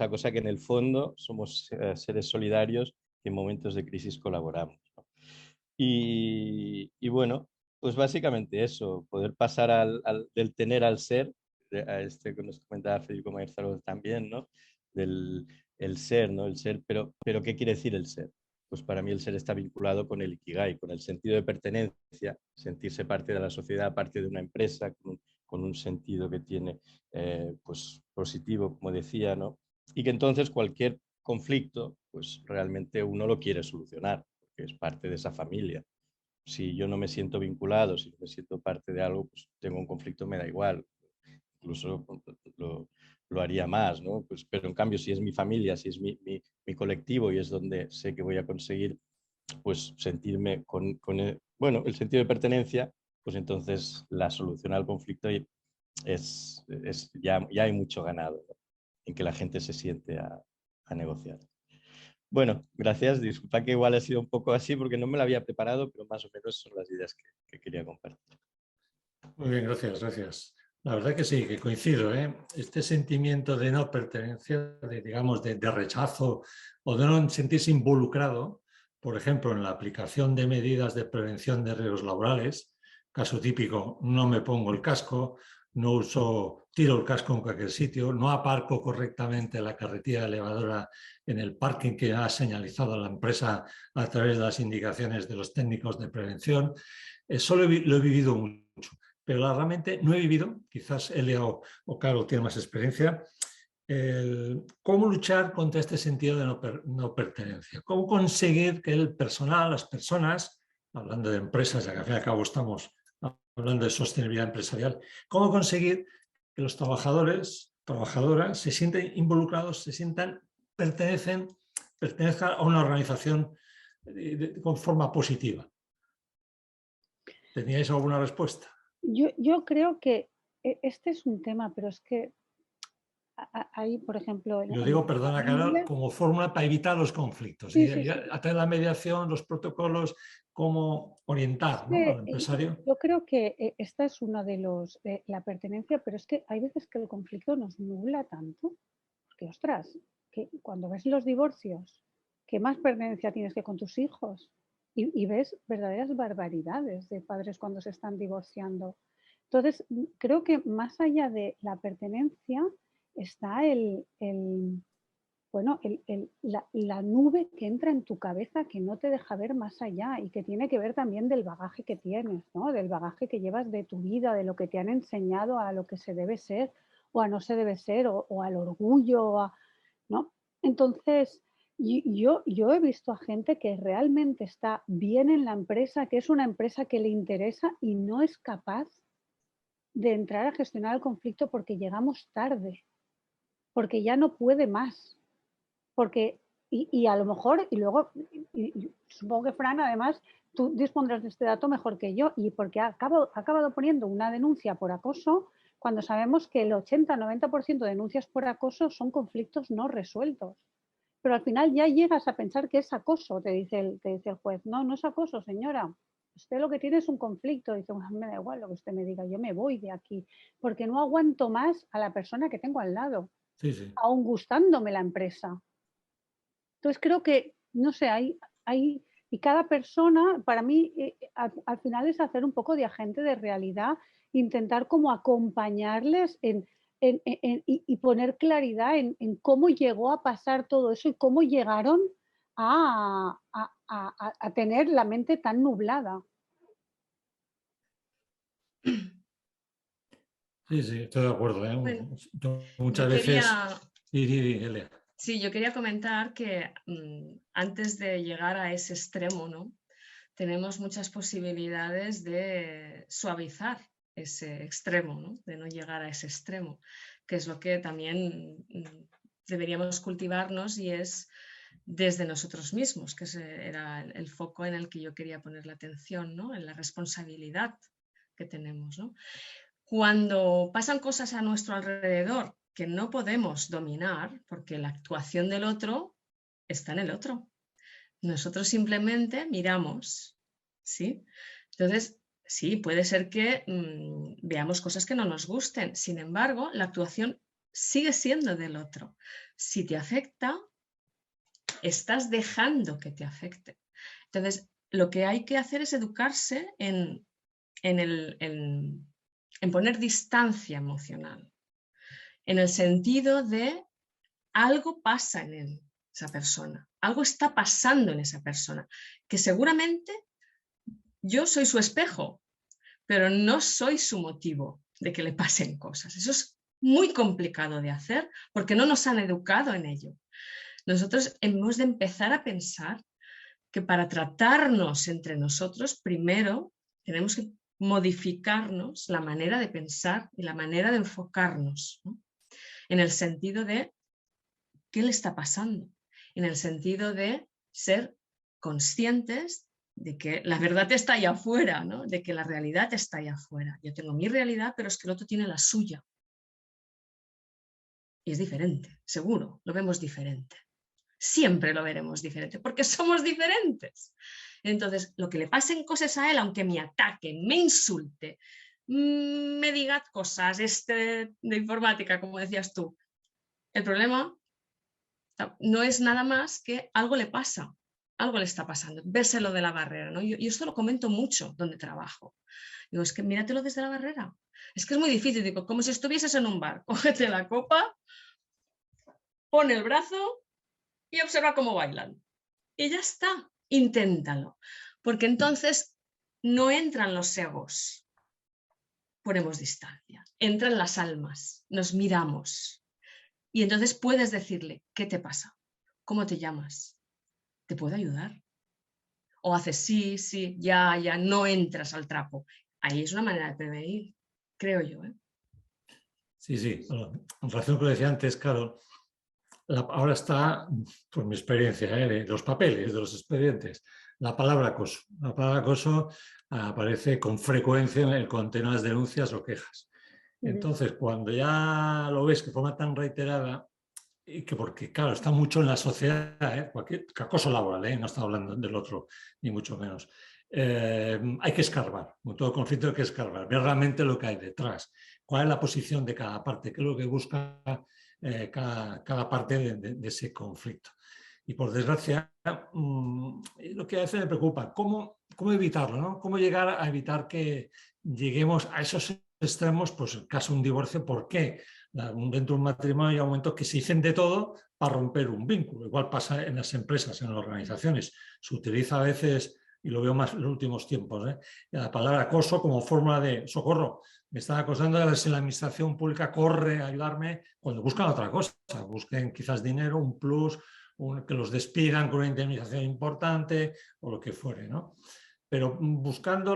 cosa que en el fondo somos seres solidarios que en momentos de crisis colaboramos, ¿no? Y bueno, pues básicamente eso, poder pasar del tener al ser, a este que nos comentaba Federico Mayer también, ¿no? El ser, ¿no? El ser, pero ¿qué quiere decir el ser? Pues para mí el ser está vinculado con el ikigai, con el sentido de pertenencia, sentirse parte de la sociedad, parte de una empresa, con un sentido que tiene pues positivo, como decía, ¿no? Y que entonces cualquier conflicto, pues realmente uno lo quiere solucionar, porque es parte de esa familia. Si yo no me siento vinculado, si no me siento parte de algo, pues tengo un conflicto, me da igual. Incluso lo haría más, ¿no? Pues, pero en cambio, si es mi familia, si es mi colectivo y es donde sé que voy a conseguir pues sentirme con el, bueno, el sentido de pertenencia, pues entonces la solución al conflicto ya hay mucho ganado, ¿no? En que la gente se siente a negociar. Bueno, gracias. Disculpa que igual ha sido un poco así porque no me lo había preparado, pero más o menos son las ideas que quería compartir. Muy bien, gracias, gracias. La verdad que sí, que coincido, ¿eh? Este sentimiento de no pertenencia, digamos, de rechazo o de no sentirse involucrado, por ejemplo, en la aplicación de medidas de prevención de riesgos laborales, caso típico, no me pongo el casco, no tiro el casco en cualquier sitio, no aparco correctamente la carretilla elevadora en el parking que ha señalizado la empresa a través de las indicaciones de los técnicos de prevención. Eso lo he vivido mucho. Pero realmente no he vivido, quizás Elia o Carol tienen más experiencia, cómo luchar contra este sentido de no pertenencia, cómo conseguir que el personal, las personas, hablando de empresas, ya que al fin y al cabo estamos hablando de sostenibilidad empresarial, cómo conseguir que los trabajadores, trabajadoras, se sienten involucrados, pertenezcan a una organización con forma positiva. ¿Teníais alguna respuesta? Yo creo que este es un tema, pero es que hay, por ejemplo... Lo digo, perdona, Carol, como fórmula para evitar los conflictos. Sí, Y sí, sí. a través de la mediación, los protocolos, cómo orientar, ¿no?, al empresario. Yo creo que esta es una de los... la pertenencia, pero es que hay veces que el conflicto nos nubla tanto, que ostras, que cuando ves los divorcios, ¿qué más pertenencia tienes que con tus hijos? Y ves verdaderas barbaridades de padres cuando se están divorciando. Entonces, creo que más allá de la pertenencia está la nube que entra en tu cabeza que no te deja ver más allá y que tiene que ver también del bagaje que tienes, ¿no? Del bagaje que llevas de tu vida, de lo que te han enseñado a lo que se debe ser o a no se debe ser, o al orgullo, ¿no? Entonces, yo he visto a gente que realmente está bien en la empresa, que es una empresa que le interesa y no es capaz de entrar a gestionar el conflicto porque llegamos tarde, porque ya no puede más. Porque, y a lo mejor, y luego, y supongo que Fran, además, tú dispondrás de este dato mejor que yo, y porque ha acabado poniendo una denuncia por acoso, cuando sabemos que el 80-90% de denuncias por acoso son conflictos no resueltos. Pero al final ya llegas a pensar que es acoso, te dice el juez. No, no es acoso, señora. Usted lo que tiene es un conflicto. Dice, bueno, me da igual lo que usted me diga, yo me voy de aquí, porque no aguanto más a la persona que tengo al lado, Sí, sí. aun gustándome la empresa. Entonces creo que, no sé, y cada persona, para mí, al final es hacer un poco de agente de realidad, intentar como acompañarles y poner claridad en cómo llegó a pasar todo eso y cómo llegaron a tener la mente tan nublada. Sí, sí, estoy de acuerdo. Bueno, Muchas yo veces... quería, Elia. sí, yo quería comentar que antes de llegar a ese extremo, ¿no?, tenemos muchas posibilidades de suavizar ese extremo, ¿no?, de no llegar a ese extremo, que es lo que también deberíamos cultivarnos, y es desde nosotros mismos, que ese era el foco en el que yo quería poner la atención, ¿no?, en la responsabilidad que tenemos, ¿no? Cuando pasan cosas a nuestro alrededor que no podemos dominar, porque la actuación del otro está en el otro, nosotros simplemente miramos, ¿sí? Entonces, sí, puede ser que veamos cosas que no nos gusten, sin embargo, la actuación sigue siendo del otro. Si te afecta, estás dejando que te afecte. Entonces, lo que hay que hacer es educarse en poner distancia emocional, en el sentido de algo pasa en esa persona, algo está pasando en esa persona, que seguramente yo soy su espejo, pero no soy su motivo de que le pasen cosas. Eso es muy complicado de hacer porque no nos han educado en ello. Nosotros hemos de empezar a pensar que para tratarnos entre nosotros, primero tenemos que modificarnos la manera de pensar y la manera de enfocarnos, ¿no?, en el sentido de qué le está pasando, en el sentido de ser conscientes de que la verdad está allá afuera, ¿no?, de que la realidad está allá afuera. Yo tengo mi realidad, pero es que el otro tiene la suya. Y es diferente, seguro, lo vemos diferente. Siempre lo veremos diferente, porque somos diferentes. Entonces, lo que le pasen cosas a él, aunque me ataque, me insulte, me diga cosas de informática, como decías tú, el problema no es nada más que algo le pasa, algo le está pasando. Vérselo de la barrera, ¿no? Yo esto lo comento mucho donde trabajo. Digo, es que míratelo desde la barrera. Es que es muy difícil, digo, como si estuvieses en un bar. Cógete la copa, pon el brazo y observa cómo bailan. Y ya está, inténtalo. Porque entonces no entran los egos, ponemos distancia, entran las almas, nos miramos. Y entonces puedes decirle, ¿qué te pasa? ¿Cómo te llamas? ¿Te puedo ayudar? O haces sí, sí, ya, no entras al trapo. Ahí es una manera de prevenir, creo yo, ¿eh? Sí, sí. Bueno, en relación con lo que decía antes, claro, ahora está, por mi experiencia, de los papeles, de los expedientes, la palabra acoso. La palabra acoso aparece con frecuencia en el contenido de las denuncias o quejas. Entonces, cuando ya lo ves de forma tan reiterada, y que porque, claro, está mucho en la sociedad, cualquier acoso laboral, no estamos hablando del otro, ni mucho menos. Hay que escarbar, con todo conflicto hay que escarbar, ver realmente lo que hay detrás, cuál es la posición de cada parte, qué es lo que busca cada parte de ese conflicto. Y por desgracia, lo que a veces me preocupa, ¿cómo evitarlo? ¿No? ¿Cómo llegar a evitar que lleguemos a esos extremos? Pues en caso de un divorcio, ¿por qué? Dentro de un matrimonio hay momentos que se dicen de todo para romper un vínculo. Igual pasa en las empresas, en las organizaciones. Se utiliza a veces, y lo veo más en los últimos tiempos, la palabra acoso como fórmula de socorro. Me están acosando, a ver si la administración pública corre a ayudarme, cuando buscan otra cosa. Busquen quizás dinero, un plus, que los despidan con una indemnización importante o lo que fuere, ¿no? Pero buscando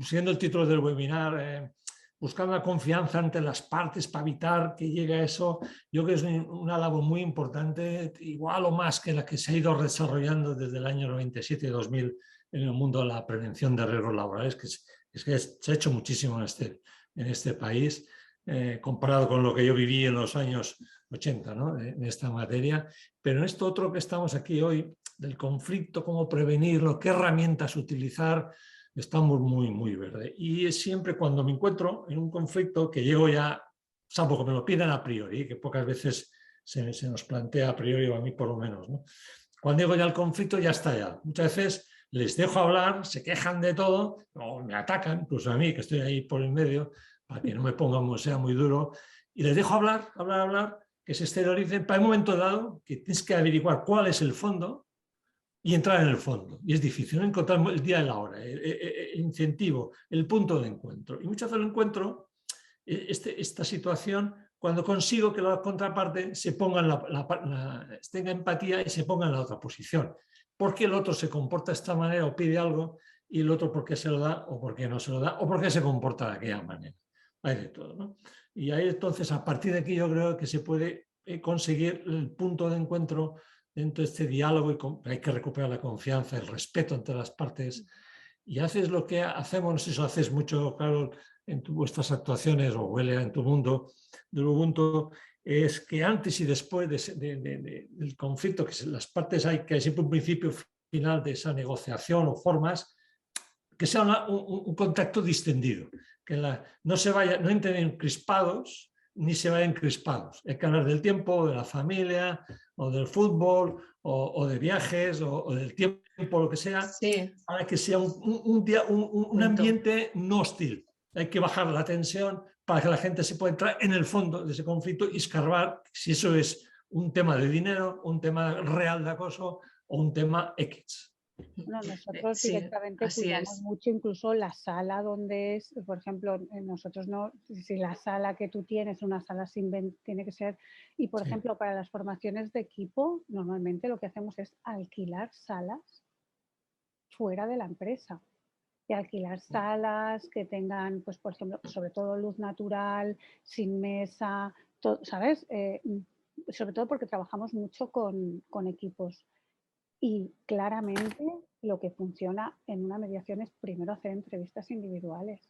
siguiendo el título del webinar, buscando la confianza entre las partes para evitar que llegue a eso, yo creo que es una labor muy importante, igual o más que la que se ha ido desarrollando desde el año 97 y 2000 en el mundo de la prevención de riesgos laborales, que se ha hecho muchísimo en este país, comparado con lo que yo viví en los años 80, ¿no? En esta materia. Pero en esto otro que estamos aquí hoy, del conflicto, cómo prevenirlo, qué herramientas utilizar, estamos muy, muy verde. Y es siempre cuando me encuentro en un conflicto que llego ya, salvo que me lo pidan a priori, que pocas veces se nos plantea a priori, o a mí por lo menos, ¿no? Cuando llego ya al conflicto ya está ya. Muchas veces les dejo hablar, se quejan de todo, o me atacan, incluso a mí, que estoy ahí por el medio, para que no me ponga, sea muy duro, y les dejo hablar, que se exterioricen, para un momento dado que tienes que averiguar cuál es el fondo y entrar en el fondo. Y es difícil, ¿no? Encontrar el día y la hora, el incentivo, el punto de encuentro. Y muchas veces lo encuentro, esta situación, cuando consigo que la contraparte se ponga tenga empatía y se ponga en la otra posición. ¿Por qué el otro se comporta de esta manera o pide algo y el otro por qué se lo da o por qué no se lo da o por qué se comporta de aquella manera? Hay de todo, ¿no? Y ahí entonces, a partir de aquí, yo creo que se puede conseguir el punto de encuentro dentro de este diálogo y hay que recuperar la confianza, el respeto entre las partes. Y haces lo que hacemos, no sé si lo haces mucho, Carol, en vuestras actuaciones o huele en tu mundo del Ubuntu, es que antes y después del conflicto, que las partes hay que hay siempre un principio final de esa negociación o formas, que sea un contacto distendido, que no entren crispados ni se vayan crispados. Hay que hablar del tiempo, de la familia, o del fútbol, o de viajes, o del tiempo, lo que sea, Sí. para que sea un ambiente no hostil. Hay que bajar la tensión para que la gente se pueda entrar en el fondo de ese conflicto y escarbar si eso es un tema de dinero, un tema real de acoso o un tema X. Bueno, nosotros Sí, directamente así cuidamos es. mucho incluso la sala donde es, por ejemplo, nosotros no, si la sala que tú tienes, una sala sin tiene que ser, y por Sí. ejemplo, para las formaciones de equipo, normalmente lo que hacemos es alquilar salas fuera de la empresa. Y alquilar salas que tengan, pues por ejemplo, sobre todo luz natural, sin mesa, ¿sabes? Sobre todo porque trabajamos mucho con equipos. Y claramente lo que funciona en una mediación es primero hacer entrevistas individuales.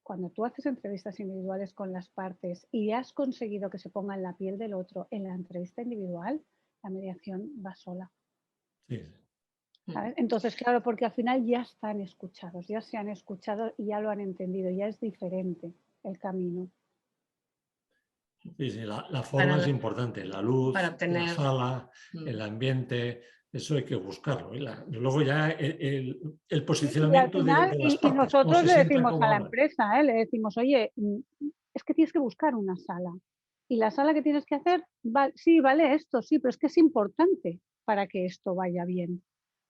Cuando tú haces entrevistas individuales con las partes y has conseguido que se ponga en la piel del otro en la entrevista individual, la mediación va sola. Sí. ¿Sabes? Entonces, claro, porque al final ya están escuchados, ya se han escuchado y ya lo han entendido, ya es diferente el camino. Sí, la forma es importante, la luz, para obtener, la sala, el ambiente, eso hay que buscarlo. Y luego ya el posicionamiento Y al final, de las y partes, cómo nosotros se le sientan, decimos cómo a la hablan. empresa, le decimos, oye, es que tienes que buscar una sala. Y la sala que tienes que hacer, sí, vale esto, sí, pero es que es importante para que esto vaya bien.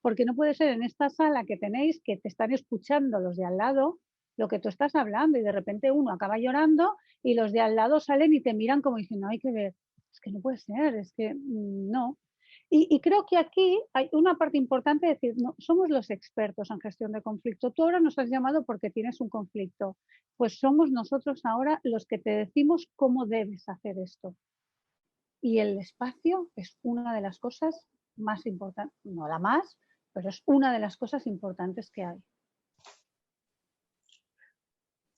Porque no puede ser en esta sala que tenéis que te están escuchando los de al lado lo que tú estás hablando y de repente uno acaba llorando y los de al lado salen y te miran como diciendo, hay que ver, es que no puede ser, es que no. Y creo que aquí hay una parte importante de decir, no, somos los expertos en gestión de conflicto. Tú ahora nos has llamado porque tienes un conflicto. Pues somos nosotros ahora los que te decimos cómo debes hacer esto. Y el espacio es una de las cosas más importantes, no la más, pero es una de las cosas importantes que hay.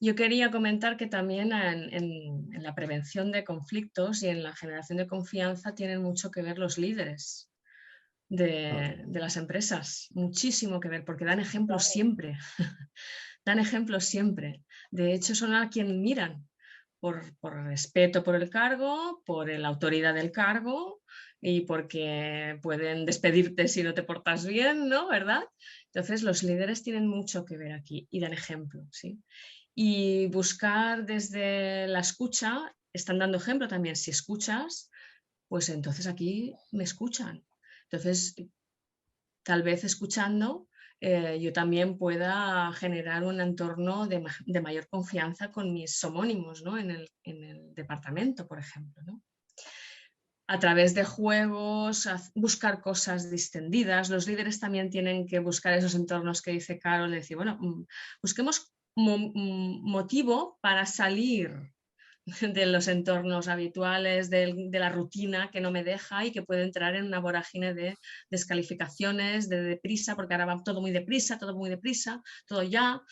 Yo quería comentar que también en la prevención de conflictos y en la generación de confianza tienen mucho que ver los líderes de las empresas, muchísimo que ver, porque dan ejemplos siempre, dan ejemplos siempre. De hecho, son a quien miran por respeto por el cargo, por la autoridad del cargo y porque pueden despedirte si no te portas bien, ¿no? ¿Verdad? Entonces, los líderes tienen mucho que ver aquí y dan ejemplo, ¿sí? Y buscar desde la escucha, están dando ejemplo también, si escuchas, pues entonces aquí me escuchan. Entonces, tal vez escuchando, yo también pueda generar un entorno de mayor confianza con mis homónimos, ¿no? en el departamento, por ejemplo, ¿no? A través de juegos, buscar cosas distendidas. Los líderes también tienen que buscar esos entornos que dice Carol, decir, bueno, busquemos motivo para salir de los entornos habituales, de la rutina que no me deja y que puede entrar en una vorágine de descalificaciones, de deprisa, porque ahora va todo muy deprisa, todo ya.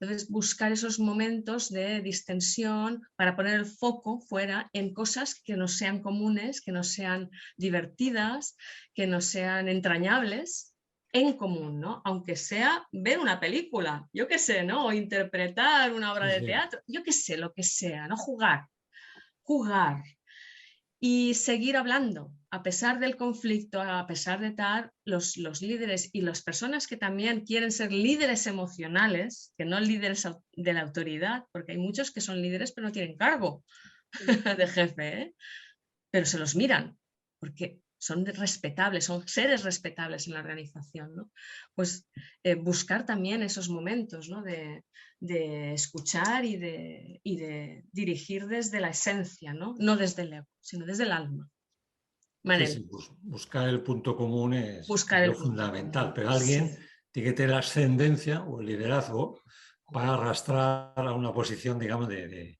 Entonces, buscar esos momentos de distensión para poner el foco fuera en cosas que no sean comunes, que no sean divertidas, que no sean entrañables, en común, ¿no? Aunque sea ver una película, yo qué sé, ¿no? O interpretar una obra de teatro, yo qué sé, lo que sea, ¿no? Jugar y seguir hablando. A pesar del conflicto, a pesar de tal, los líderes y las personas que también quieren ser líderes emocionales, que no líderes de la autoridad, porque hay muchos que son líderes pero no tienen cargo de jefe, ¿eh? Pero se los miran, porque son respetables, son seres respetables en la organización, ¿no? Pues buscar también esos momentos, ¿no? de escuchar y de dirigir desde la esencia, ¿no? No desde el ego, sino desde el alma. Sí, sí, buscar el punto común es lo fundamental, pero alguien tiene que tener la ascendencia o el liderazgo para arrastrar a una posición, digamos, de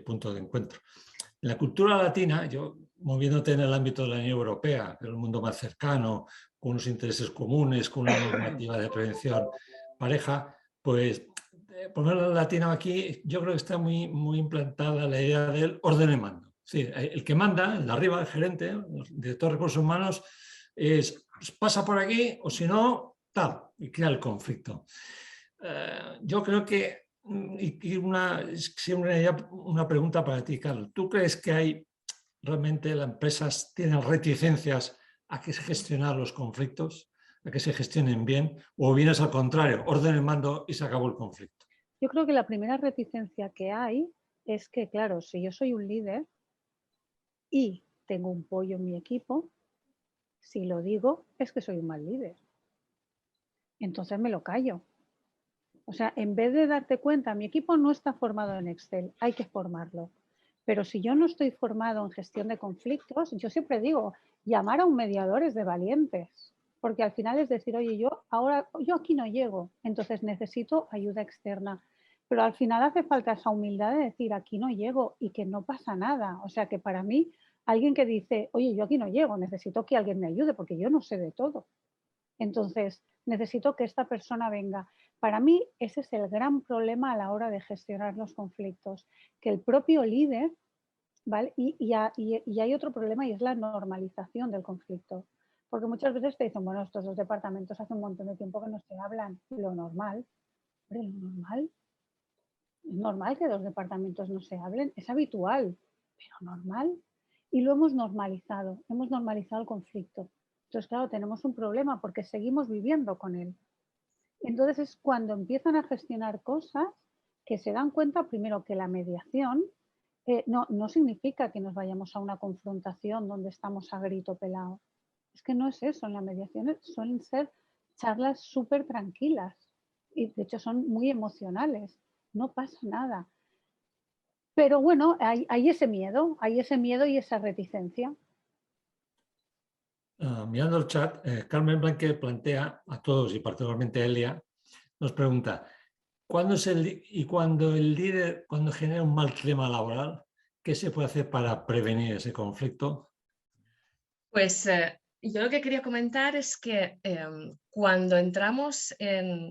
punto de encuentro. En la cultura latina, yo moviéndote en el ámbito de la Unión Europea, que es el mundo más cercano, con unos intereses comunes, con una normativa de prevención pareja, pues por lo menos en latino aquí yo creo que está muy, muy implantada la idea del orden y mando. Sí, el que manda, el de arriba, el gerente, el director de recursos humanos, es pasa por aquí o si no, tal, y crea el conflicto. Yo creo que, y una pregunta para ti, Carlos, ¿tú crees que hay realmente las empresas tienen reticencias a que se gestionen los conflictos, a que se gestionen bien, o bien es al contrario, orden y mando y se acabó el conflicto? Yo creo que la primera reticencia que hay es que, claro, si yo soy un líder y tengo un pollo en mi equipo, si lo digo es que soy un mal líder. Entonces me lo callo. O sea, en vez de darte cuenta, mi equipo no está formado en Excel, hay que formarlo. Pero si yo no estoy formado en gestión de conflictos, yo siempre digo, llamar a un mediador es de valientes, porque al final es decir, oye, yo aquí no llego, entonces necesito ayuda externa. Pero al final hace falta esa humildad de decir, aquí no llego y que no pasa nada. O sea, que para mí, alguien que dice, oye, yo aquí no llego, necesito que alguien me ayude porque yo no sé de todo. Entonces, necesito que esta persona venga. Para mí, ese es el gran problema a la hora de gestionar los conflictos, que el propio líder, ¿vale? Y hay otro problema y es la normalización del conflicto. Porque muchas veces te dicen, bueno, estos dos departamentos hace un montón de tiempo que no se hablan. Lo normal, hombre, lo normal. Es normal que dos departamentos no se hablen, es habitual, pero normal. Y lo hemos normalizado el conflicto. Entonces, claro, tenemos un problema porque seguimos viviendo con él. Entonces es cuando empiezan a gestionar cosas que se dan cuenta primero que la mediación no significa que nos vayamos a una confrontación donde estamos a grito pelado. Es que no es eso, en la mediación suelen ser charlas súper tranquilas y de hecho son muy emocionales, no pasa nada. Pero bueno, hay ese miedo y esa reticencia. Mirando el chat, Carmen Blanque plantea a todos y particularmente a Elia, nos pregunta, cuando el líder genera un mal clima laboral, ¿qué se puede hacer para prevenir ese conflicto? Pues yo lo que quería comentar es que cuando entramos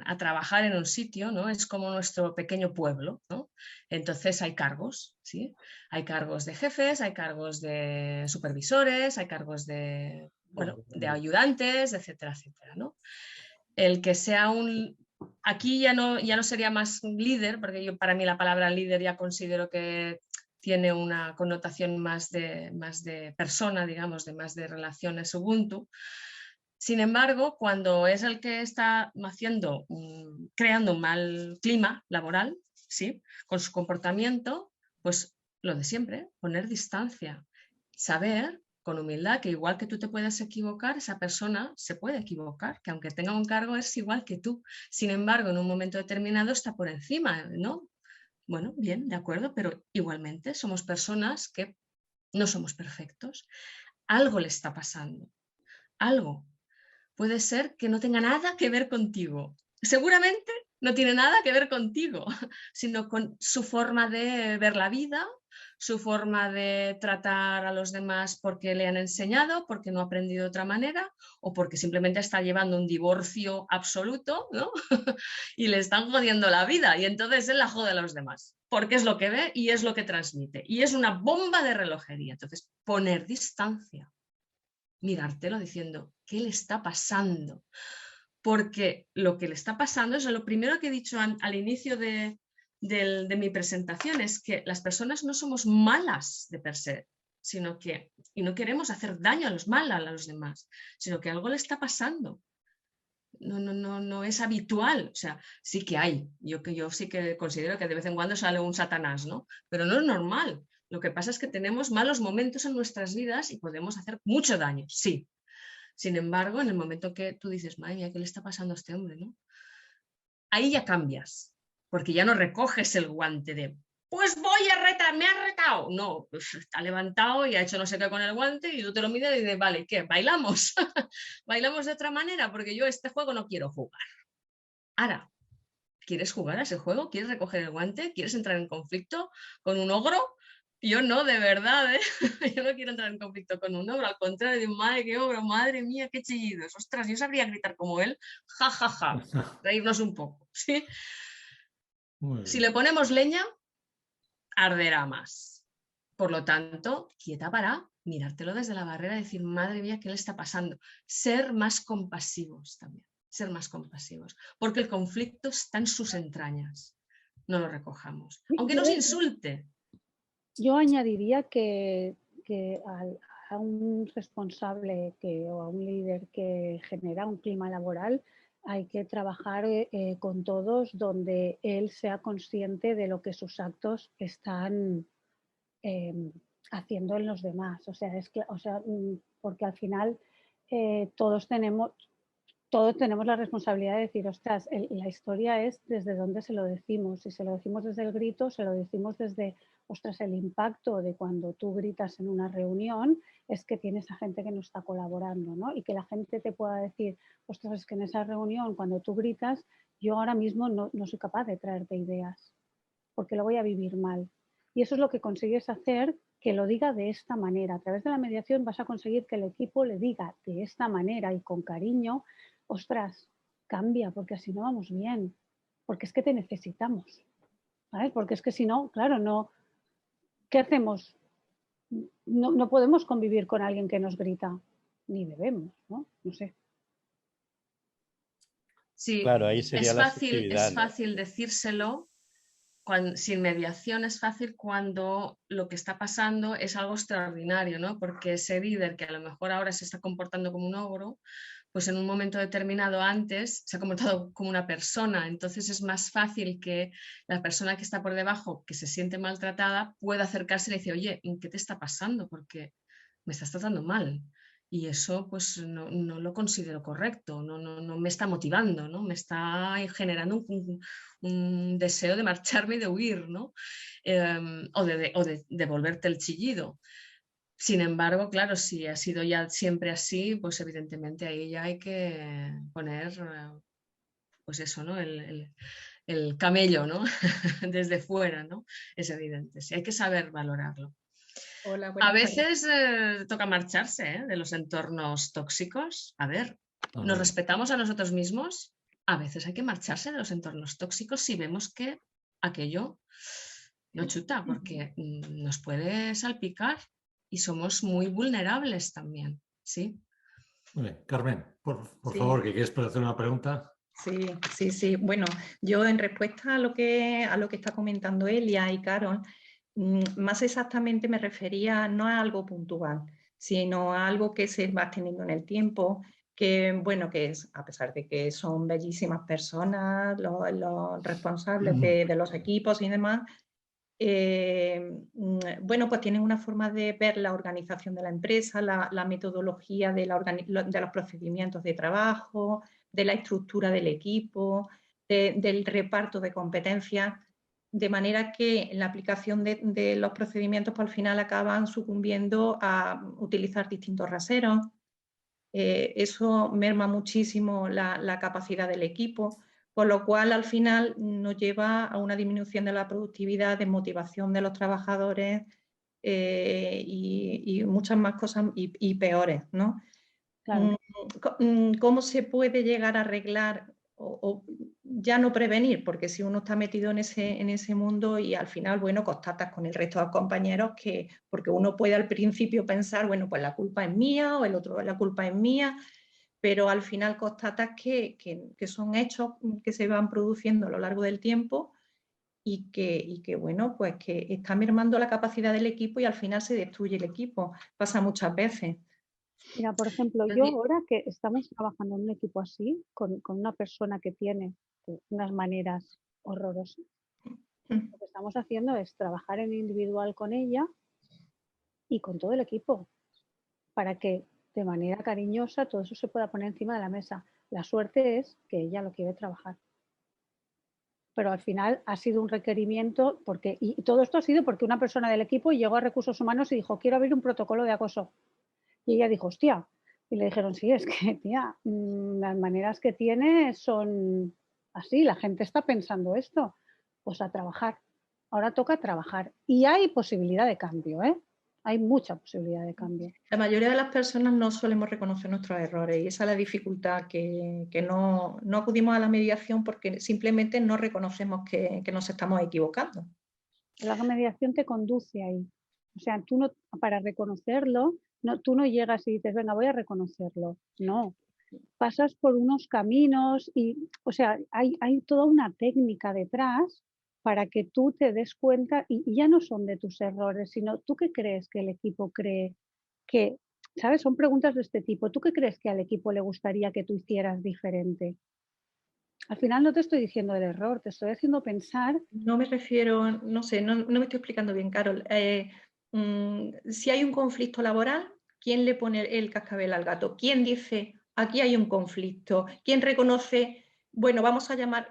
a trabajar en un sitio, ¿no? Es como nuestro pequeño pueblo, ¿no? Entonces hay cargos, ¿sí? Hay cargos de jefes, hay cargos de supervisores, hay cargos de, bueno, de ayudantes, etcétera, etcétera, ¿no? El que sea un... Aquí ya no sería más un líder, porque yo, para mí la palabra líder ya considero que tiene una connotación más de persona, digamos, más de relaciones Ubuntu. Sin embargo, cuando es el que está creando un mal clima laboral, ¿sí? Con su comportamiento, pues lo de siempre, poner distancia, saber con humildad que igual que tú te puedes equivocar, esa persona se puede equivocar, que aunque tenga un cargo es igual que tú. Sin embargo, en un momento determinado está por encima, ¿no? Bueno, bien, de acuerdo, pero igualmente somos personas que no somos perfectos. Algo le está pasando, algo. Puede ser que no tenga nada que ver contigo. Seguramente no tiene nada que ver contigo, sino con su forma de ver la vida, su forma de tratar a los demás porque le han enseñado, porque no ha aprendido de otra manera o porque simplemente está llevando un divorcio absoluto, ¿no? Y le están jodiendo la vida y entonces él la jode a los demás porque es lo que ve y es lo que transmite y es una bomba de relojería. Entonces, poner distancia, mirártelo diciendo, ¿qué le está pasando? Porque lo que le está pasando es lo primero que he dicho al inicio de mi presentación, es que las personas no somos malas de per se, sino que, y no queremos hacer daño a los demás, sino que algo le está pasando. No es habitual, o sea, sí que hay, yo sí que considero que de vez en cuando sale un Satanás, ¿no? Pero no es normal. Lo que pasa es que tenemos malos momentos en nuestras vidas y podemos hacer mucho daño, sí. Sin embargo, en el momento que tú dices, madre mía, ¿qué le está pasando a este hombre, ¿no? Ahí ya cambias, porque ya no recoges el guante de, pues voy a retar, me ha retado. No, pues está levantado y ha hecho no sé qué con el guante y tú te lo miras y dices, vale, ¿qué? ¿Bailamos? ¿Bailamos de otra manera? Porque yo este juego no quiero jugar. Ahora, ¿quieres jugar a ese juego? ¿Quieres recoger el guante? ¿Quieres entrar en conflicto con un ogro? Yo no, de verdad, ¿eh? Yo no quiero entrar en conflicto con un ogro, al contrario, de madre, qué ogro, madre mía, qué chillidos, ostras, yo sabría gritar como él, ja, ja, ja, reírnos un poco, ¿sí? Si le ponemos leña, arderá más. Por lo tanto, quieta para mirártelo desde la barrera y decir, madre mía, ¿qué le está pasando? Ser más compasivos también, ser más compasivos, porque el conflicto está en sus entrañas, no lo recojamos, aunque nos insulte. Yo añadiría que a un responsable o a un líder que genera un clima laboral hay que trabajar con todos donde él sea consciente de lo que sus actos están haciendo en los demás. O sea, porque al final todos tenemos la responsabilidad de decir, ostras, la historia es desde dónde se lo decimos. Si se lo decimos desde el grito, se lo decimos desde, ostras, el impacto de cuando tú gritas en una reunión es que tienes a gente que no está colaborando, ¿no? Y que la gente te pueda decir, ostras, es que en esa reunión cuando tú gritas, yo ahora mismo no soy capaz de traerte ideas, porque lo voy a vivir mal. Y eso es lo que consigues hacer, que lo diga de esta manera. A través de la mediación vas a conseguir que el equipo le diga de esta manera y con cariño, ostras, cambia, porque así no vamos bien, porque es que te necesitamos, ¿sabes? Porque es que si no, claro, no, ¿qué hacemos? No podemos convivir con alguien que nos grita, ni debemos, ¿no? No sé. Sí, claro, ahí sería es fácil decírselo. Sin mediación es fácil cuando lo que está pasando es algo extraordinario, ¿no? Porque ese líder que a lo mejor ahora se está comportando como un ogro, pues en un momento determinado antes se ha comportado como una persona. Entonces es más fácil que la persona que está por debajo, que se siente maltratada, pueda acercarse y le dice, oye, ¿qué te está pasando? Porque me estás tratando mal. Y eso pues no lo considero correcto, no me está motivando, ¿no? Me está generando un deseo de marcharme y de huir, ¿no? O de devolverte el chillido. Sin embargo, claro, si ha sido ya siempre así, pues evidentemente ahí ya hay que poner, pues eso, ¿no? El camello, ¿no? Desde fuera, ¿no? Es evidente, sí, hay que saber valorarlo. Hola, A buenas tardes. veces toca marcharse de los entornos tóxicos. A ver, ¿nos respetamos a nosotros mismos? A veces hay que marcharse de los entornos tóxicos si vemos que aquello no chuta, porque nos puede salpicar y somos muy vulnerables también, ¿sí? Muy bien. Carmen, por Sí. favor, que quieres hacer una pregunta. Sí. Bueno, yo en respuesta a lo que está comentando Elia y Carol, más exactamente me refería no a algo puntual, sino a algo que se va extendiendo en el tiempo, que bueno, que es, a pesar de que son bellísimas personas, los responsables de los equipos y demás, bueno, pues tienen una forma de ver la organización de la empresa, la metodología de los procedimientos de trabajo, de la estructura del equipo, del reparto de competencias, de manera que la aplicación de los procedimientos pues, al final acaban sucumbiendo a utilizar distintos raseros. Eso merma muchísimo la capacidad del equipo, por lo cual al final nos lleva a una disminución de la productividad, desmotivación de los trabajadores y muchas más cosas y peores, ¿no? Claro. ¿Cómo se puede llegar a arreglar o ya no prevenir? Porque si uno está metido en ese mundo y al final, bueno, constatas con el resto de compañeros que, porque uno puede al principio pensar, bueno, pues la culpa es mía o el otro, la culpa es mía, pero al final constatas que son hechos que se van produciendo a lo largo del tiempo y que, bueno, pues que está mermando la capacidad del equipo y al final se destruye el equipo. Pasa muchas veces. Mira, por ejemplo, yo ahora que estamos trabajando en un equipo así, con una persona que tiene unas maneras horrorosas, lo que estamos haciendo es trabajar en individual con ella y con todo el equipo, para que de manera cariñosa todo eso se pueda poner encima de la mesa. La suerte es que ella lo quiere trabajar. Pero al final ha sido un requerimiento, y todo esto ha sido porque una persona del equipo llegó a Recursos Humanos y dijo, quiero abrir un protocolo de acoso. Y ella dijo, hostia. Y le dijeron, sí, es que, tía, las maneras que tiene son así, la gente está pensando esto. Pues a trabajar. Ahora toca trabajar. Y hay posibilidad de cambio, ¿eh? Hay mucha posibilidad de cambio. La mayoría de las personas no solemos reconocer nuestros errores y esa es la dificultad, que no acudimos a la mediación porque simplemente no reconocemos que nos estamos equivocando. La mediación te conduce ahí. O sea, tú no, para reconocerlo, tú no llegas y dices, venga, voy a reconocerlo. No, pasas por unos caminos y, o sea, hay toda una técnica detrás para que tú te des cuenta y ya no son de tus errores, sino tú qué crees que el equipo cree que, ¿sabes? Son preguntas de este tipo. ¿Tú qué crees que al equipo le gustaría que tú hicieras diferente? Al final no te estoy diciendo el error, te estoy haciendo pensar. No me refiero, no sé, no me estoy explicando bien, Carol. Si hay un conflicto laboral, ¿quién le pone el cascabel al gato? ¿Quién dice, aquí hay un conflicto? ¿Quién reconoce, bueno, vamos a llamar?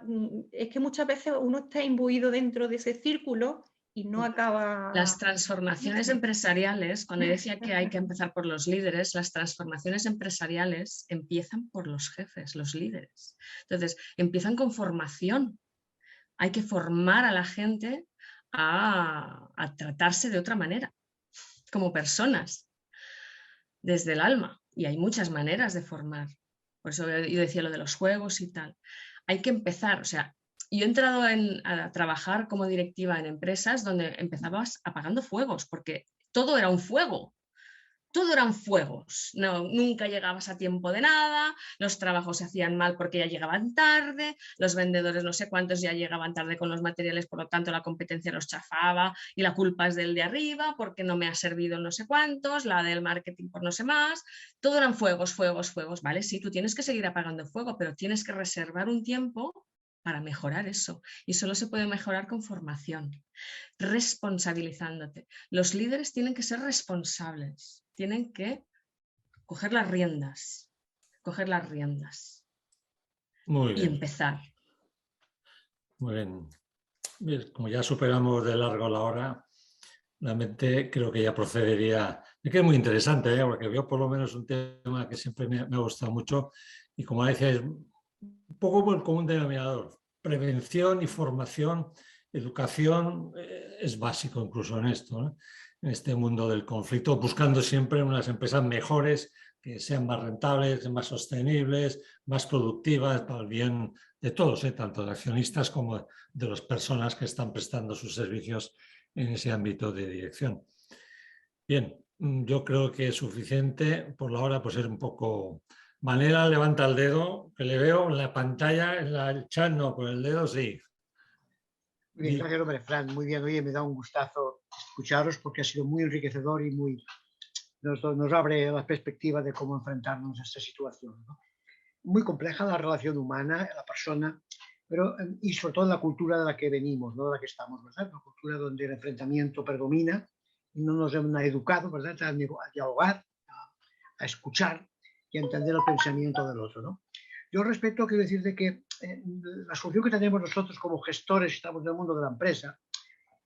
Es que muchas veces uno está imbuido dentro de ese círculo y no acaba... Las transformaciones empresariales, cuando yo decía que hay que empezar por los líderes, las transformaciones empresariales empiezan por los jefes, los líderes. Entonces, empiezan con formación. Hay que formar a la gente a tratarse de otra manera, como personas, desde el alma. Y hay muchas maneras de formar. Por eso yo decía lo de los juegos y tal. Hay que empezar, o sea, yo he entrado a trabajar como directiva en empresas donde empezabas apagando fuegos, porque todo era un fuego. Todo eran fuegos, no, nunca llegabas a tiempo de nada, los trabajos se hacían mal porque ya llegaban tarde, los vendedores no sé cuántos ya llegaban tarde con los materiales, por lo tanto la competencia los chafaba y la culpa es del de arriba porque no me ha servido no sé cuántos, la del marketing por no sé más, todo eran fuegos, ¿vale? Sí, tú tienes que seguir apagando fuego, pero tienes que reservar un tiempo para mejorar eso y solo se puede mejorar con formación, responsabilizándote. Los líderes tienen que ser responsables. Tienen que coger las riendas Muy bien. Y empezar. Muy bien. Como ya superamos de largo la hora, realmente creo que ya procedería. Es que es muy interesante, porque yo por lo menos un tema que siempre me ha gustado mucho y como decía, es un poco el común denominador, prevención y formación educación es básico incluso en esto, ¿no? En este mundo del conflicto, buscando siempre unas empresas mejores, que sean más rentables, más sostenibles, más productivas, para el bien de todos, tanto de accionistas como de las personas que están prestando sus servicios en ese ámbito de dirección. Bien, yo creo que es suficiente por la hora, pues es un poco... Manera, levanta el dedo, que le veo en la pantalla, en el chat no, con el dedo sí. Muy bien, gracias, hombre, Fran. Muy bien, oye, me da un gustazo escucharos porque ha sido muy enriquecedor y nos abre la perspectiva de cómo enfrentarnos a esta situación, ¿no? Muy compleja la relación humana, la persona, pero, y sobre todo en la cultura de la que venimos, ¿no? De la que estamos, ¿verdad? Una cultura donde el enfrentamiento predomina y no nos han educado, ¿verdad? A dialogar, a escuchar y a entender el pensamiento del otro, ¿no? Yo respecto, quiero decir de que la solución que tenemos nosotros como gestores, estamos en el mundo de la empresa,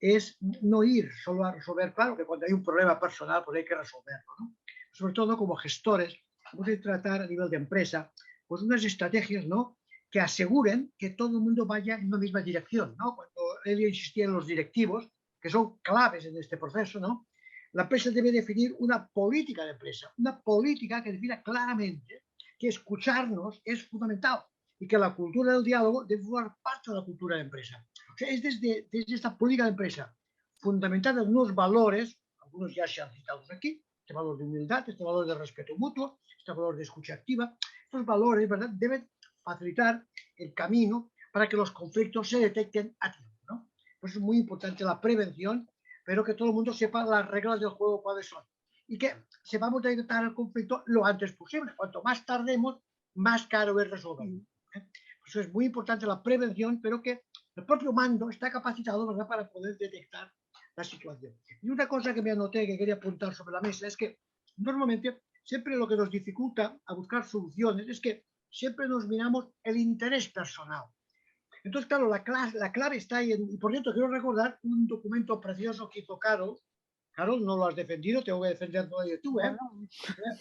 es no ir solo a resolver, claro que cuando hay un problema personal pues hay que resolverlo, ¿no? Sobre todo como gestores, vamos a tratar a nivel de empresa pues unas estrategias, ¿no?, que aseguren que todo el mundo vaya en una misma dirección, ¿no? Cuando él insistía en los directivos, que son claves en este proceso, ¿no? La empresa debe definir una política de empresa, una política que defina claramente que escucharnos es fundamental y que la cultura del diálogo debe formar parte de la cultura de empresa. O sea, es desde esta política de empresa fundamentada en unos valores, algunos ya se han citado aquí, este valor de humildad, este valor de respeto mutuo, este valor de escucha activa. Estos valores, ¿verdad?, deben facilitar el camino para que los conflictos se detecten a tiempo, ¿no? Por eso es muy importante la prevención, pero que todo el mundo sepa las reglas del juego cuáles son y que sepamos detectar el conflicto lo antes posible. Cuanto más tardemos, más caro es resolverlo. Por eso es muy importante la prevención, pero que el propio mando está capacitado, ¿verdad?, para poder detectar la situación. Y una cosa que me anoté que quería apuntar sobre la mesa es que normalmente siempre lo que nos dificulta a buscar soluciones es que siempre nos miramos el interés personal. Entonces, claro, la clave está ahí. Y por cierto, quiero recordar un documento precioso que hizo Carol. Carol, no lo has defendido, tengo que defenderlo de tú, ¿eh?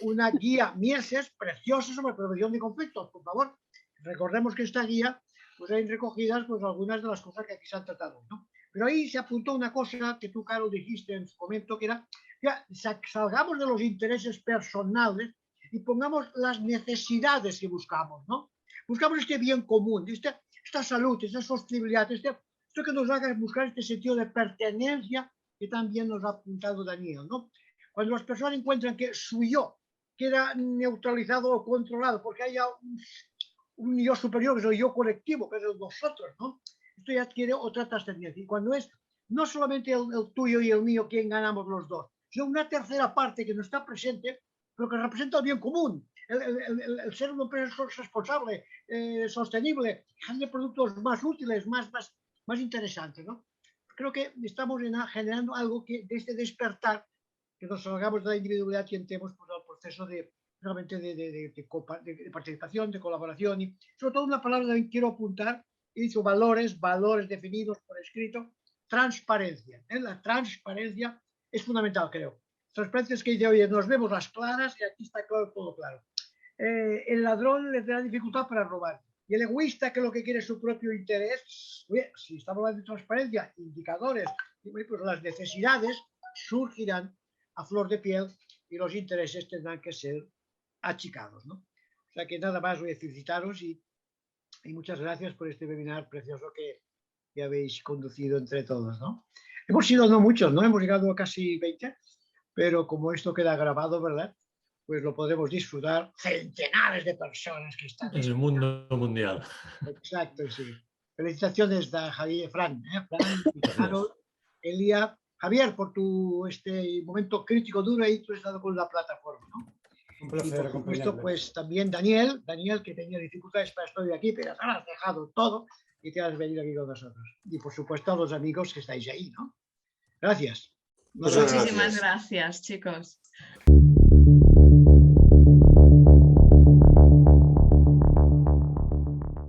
Una guía Mieses preciosa sobre prevención de conflictos, por favor. Recordemos que esta guía, pues hay recogidas pues algunas de las cosas que aquí se han tratado, ¿no? Pero ahí se apuntó una cosa que tú, Carol, dijiste en su momento, que era, ya, salgamos de los intereses personales y pongamos las necesidades que buscamos, ¿no? Buscamos este bien común, esta salud, esta sostenibilidad, esto que nos haga buscar este sentido de pertenencia que también nos ha apuntado Daniel, ¿no? Cuando las personas encuentran que su yo queda neutralizado o controlado porque haya un yo superior, que es el yo colectivo, que es el nosotros, ¿no? Esto ya adquiere otra trascendencia. Y cuando es no solamente el tuyo y el mío quien ganamos los dos, sino una tercera parte que no está presente, pero que representa el bien común, el ser una empresa responsable, sostenible, de productos más útiles, más interesantes, ¿no? Creo que estamos generando algo que de este despertar, que nos salgamos de la individualidad y entremos pues, al proceso realmente de participación, de colaboración y sobre todo una palabra que quiero apuntar, he dicho valores definidos por escrito, transparencia. La transparencia es fundamental, creo. Transparencia es que dice, oye, nos vemos las claras y aquí está claro, todo claro. El ladrón le da dificultad para robar. Y el egoísta, que lo que quiere es su propio interés, oye, si estamos hablando de transparencia, indicadores, pues las necesidades surgirán a flor de piel y los intereses tendrán que ser achicados, ¿no? O sea que nada más, voy a felicitaros y muchas gracias por este webinar precioso que habéis conducido entre todos, ¿no? Hemos sido no muchos, ¿no? Hemos llegado a casi 20, pero como esto queda grabado, ¿verdad?, pues lo podremos disfrutar centenares de personas que están en el mundo mundial. Exacto, sí. Felicitaciones a Javier, Fran, Carol, Elia, Javier, por tu momento crítico duro y tú has estado con la plataforma, ¿no? Un placer, y por supuesto, pues también Daniel, que tenía dificultades para estar aquí, pero ahora has dejado todo y te has venido aquí con nosotros. Y por supuesto a los amigos que estáis ahí, ¿no? Gracias. Muchísimas gracias, chicos.